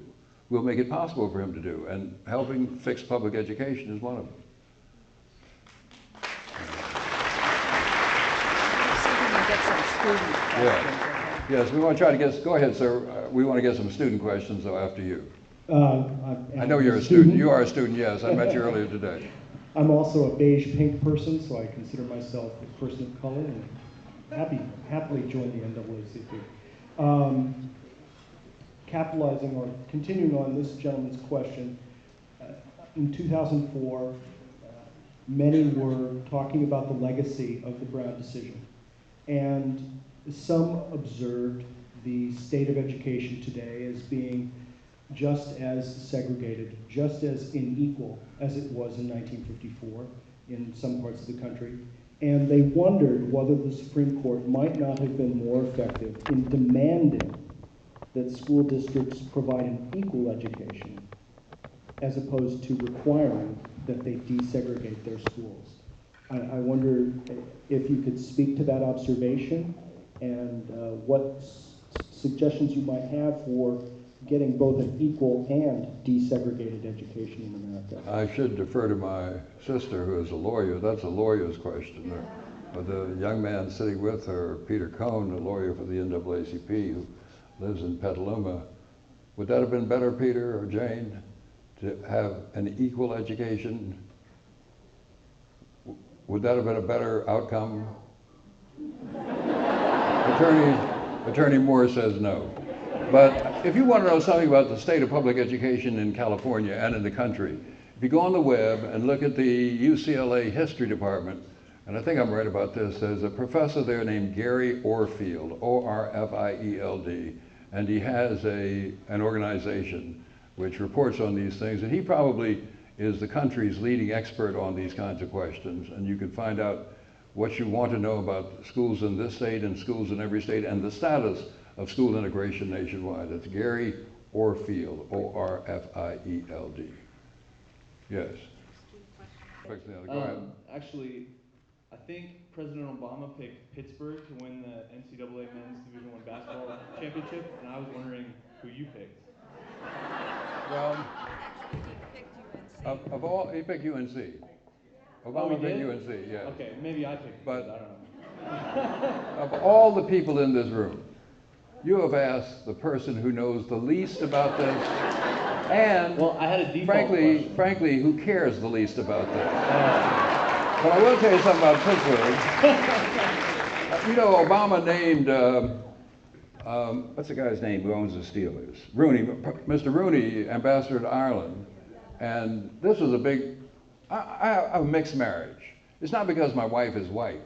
We'll make it possible for him to do, and helping fix public education is one of them. Yeah. Yes, we want to try to get, go ahead, sir. We want to get some student questions, though, after you. I know you're a student. You are a student, yes. I met you earlier today. I'm also a beige pink person, so I consider myself a person of color, and happily join the NAACP. Capitalizing on, continuing on this gentleman's question, in 2004, many were talking about the legacy of the Brown decision. And some observed the state of education today as being just as segregated, just as unequal as it was in 1954 in some parts of the country. And they wondered whether the Supreme Court might not have been more effective in demanding that school districts provide an equal education as opposed to requiring that they desegregate their schools. I wonder if you could speak to that observation and what suggestions you might have for getting both an equal and desegregated education in America. I should defer to my sister, who is a lawyer. That's a lawyer's question. But the young man sitting with her, Peter Cohn, a lawyer for the NAACP, who lives in Petaluma. Would that have been better, Peter or Jane, to have an equal education? Would that have been a better outcome? Attorney Moore says no. But if you want to know something about the state of public education in California and in the country, if you go on the web and look at the UCLA History Department, and I think I'm right about this, there's a professor there named Gary Orfield, O-R-F-I-E-L-D, and he has an organization which reports on these things, and he probably is the country's leading expert on these kinds of questions, and you can find out what you want to know about schools in this state and schools in every state and the status of school integration nationwide. That's Gary Orfield, O-R-F-I-E-L-D. Yes. Go ahead. Actually, I think President Obama picked Pittsburgh to win the NCAA Men's Division I basketball championship, and I was wondering who you picked. Well, of all, he picked UNC. Obama picked UNC, yeah. Okay, maybe I picked, but I don't know. Of all the people in this room, you have asked the person who knows the least about this, and well, I had a default frankly, who cares the least about this? But I will tell you something about Pittsburgh. You know, Obama named, what's the guy's name who owns the Steelers? Rooney, Mr. Rooney, ambassador to Ireland. And this was a big, I have a mixed marriage. It's not because my wife is white.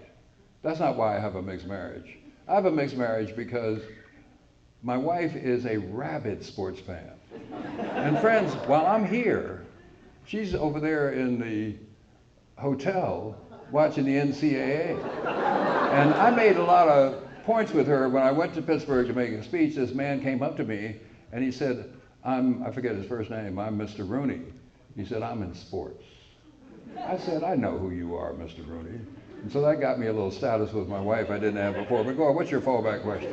That's not why I have a mixed marriage. I have a mixed marriage because my wife is a rabid sports fan. And friends, while I'm here, she's over there in the hotel watching the NCAA. And I made a lot of points with her when I went to Pittsburgh to make a speech. This man came up to me and he said, I forget his first name, I'm Mr. Rooney. He said, I'm in sports. I said, I know who you are, Mr. Rooney. And so that got me a little status with my wife I didn't have before. But go on, what's your fallback question?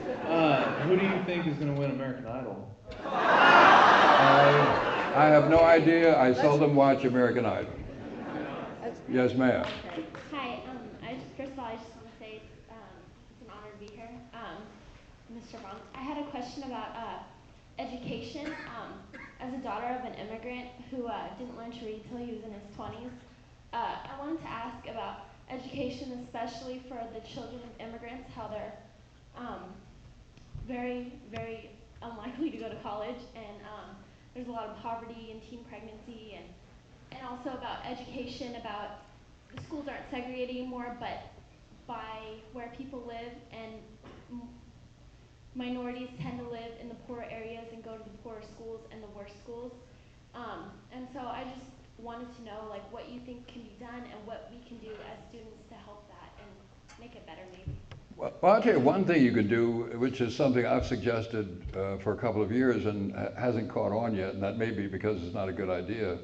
Who do you think is going to win American Idol? I have no idea. I seldom watch American Idol. Yes, ma'am. Hi. First of all, I just want to say it's an honor to be here. Mr. Bond, I had a question about education. As a daughter of an immigrant who didn't learn to read till he was in his 20s, I wanted to ask about education, especially for the children of immigrants, how they're very, very unlikely to go to college, and there's a lot of poverty and teen pregnancy, and also about education, about the schools aren't segregated anymore, but by where people live, and minorities tend to live in the poorer areas and go to the poorer schools and the worst schools. And so I just wanted to know like what you think can be done and what we can do as students to help that and make it better maybe. Well, I'll tell you one thing you could do, which is something I've suggested for a couple of years and hasn't caught on yet, and that may be because it's not a good idea.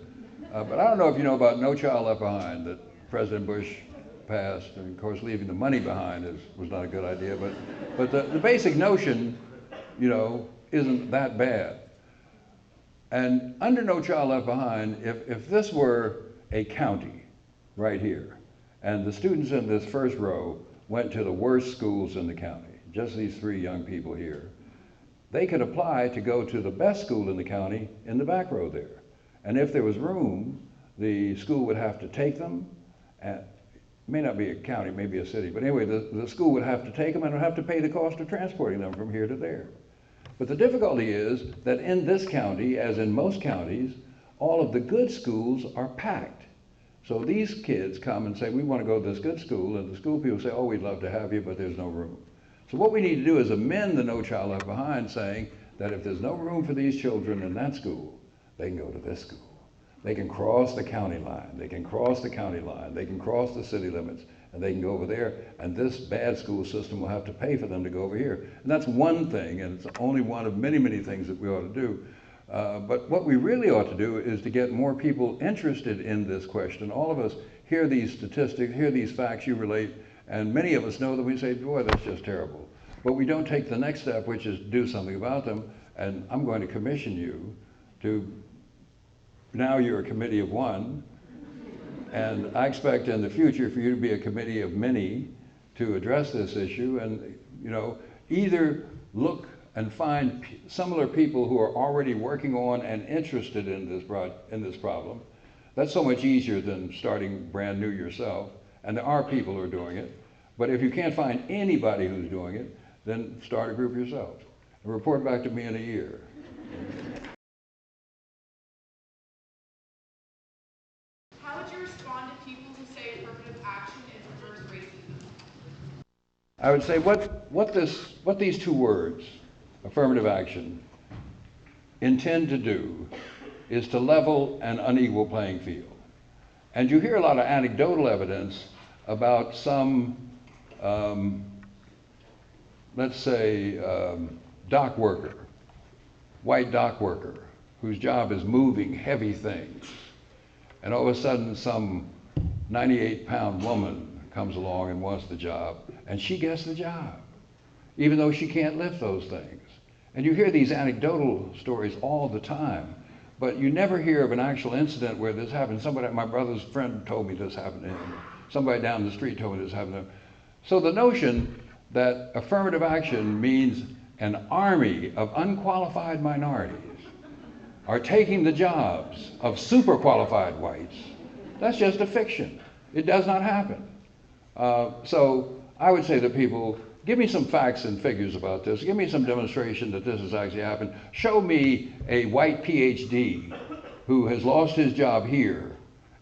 But I don't know if you know about No Child Left Behind that President Bush passed, and of course leaving the money behind was not a good idea, but the basic notion, you know, isn't that bad. And under No Child Left Behind, if this were a county right here, and the students in this first row went to the worst schools in the county, just these 3 young people here, they could apply to go to the best school in the county in the back row there. And if there was room, the school would have to take them, and it may not be a county, maybe a city, but anyway, the school would have to take them and would have to pay the cost of transporting them from here to there. But the difficulty is that in this county, as in most counties, all of the good schools are packed. So these kids come and say, we want to go to this good school, and the school people say, oh, we'd love to have you, but there's no room. So what we need to do is amend the No Child Left Behind, saying that if there's no room for these children in that school, they can go to this school. They can cross the county line, they can cross the county line, they can cross the city limits, and they can go over there, and this bad school system will have to pay for them to go over here. And that's one thing, and it's only one of many, many things that we ought to do. But what we really ought to do is to get more people interested in this question. All of us hear these statistics, hear these facts you relate, and many of us know that we say, boy, that's just terrible. But we don't take the next step, which is to do something about them. And I'm going to commission you to, now you're a committee of 1, and I expect in the future for you to be a committee of many to address this issue, and you know, either look and find similar people who are already working on and interested in this problem. That's so much easier than starting brand new yourself, and there are people who are doing it. But if you can't find anybody who's doing it, then start a group yourself and report back to me in a year. How would you respond to people who say affirmative action is reverse racism? I would say what these 2 words, affirmative action, intend to do is to level an unequal playing field. And you hear a lot of anecdotal evidence about some, let's say, dock worker, white dock worker, whose job is moving heavy things. And all of a sudden some 98-pound woman comes along and wants the job, and she gets the job, even though she can't lift those things. And you hear these anecdotal stories all the time, but you never hear of an actual incident where this happened. Somebody, my brother's friend told me this happened to him. Somebody down the street told me this happened to him. So the notion that affirmative action means an army of unqualified minorities are taking the jobs of super qualified whites, that's just a fiction. It does not happen. So I would say to people, give me some facts and figures about this. Give me some demonstration that this has actually happened. Show me a white PhD who has lost his job here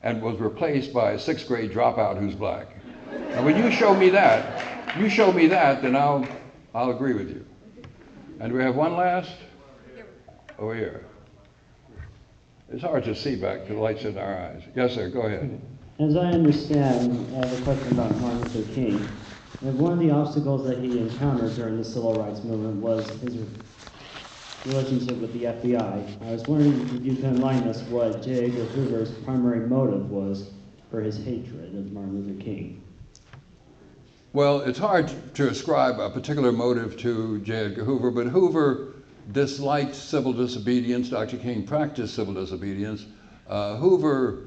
and was replaced by a 6th grade dropout who's black. And when you show me that, then I'll agree with you. And we have one last? Over here. It's hard to see back to the lights in our eyes. Yes, sir, go ahead. As I understand, I have a question about Martin Luther King. And one of the obstacles that he encountered during the civil rights movement was his relationship with the FBI. I was wondering if you can enlighten us what J. Edgar Hoover's primary motive was for his hatred of Martin Luther King. Well, it's hard to ascribe a particular motive to J. Edgar Hoover, but Hoover disliked civil disobedience. Dr. King practiced civil disobedience. Hoover,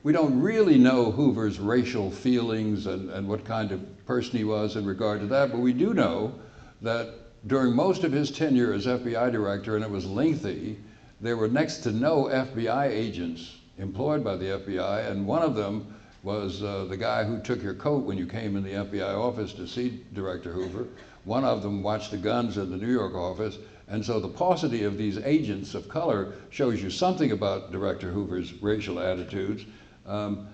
we don't really know Hoover's racial feelings and what kind of person he was in regard to that, but we do know that during most of his tenure as FBI director, and it was lengthy, there were next to no FBI agents employed by the FBI, and one of them was the guy who took your coat when you came in the FBI office to see Director Hoover. One of them watched the guns in the New York office, and so the paucity of these agents of color shows you something about Director Hoover's racial attitudes. And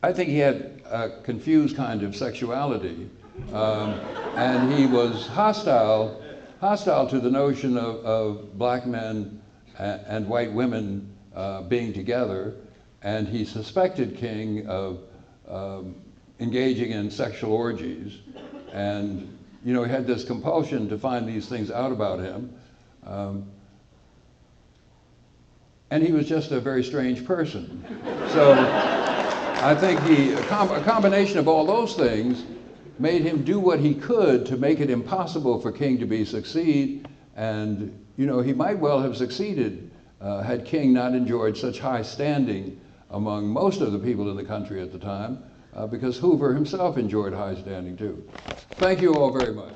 I think he had a confused kind of sexuality, and he was hostile to the notion of black men and white women being together, and he suspected King of engaging in sexual orgies, and he had this compulsion to find these things out about him, and he was just a very strange person. So I think a combination of all those things made him do what he could to make it impossible for King to succeed, and he might well have succeeded had King not enjoyed such high standing among most of the people in the country at the time, because Hoover himself enjoyed high standing too. Thank you all very much.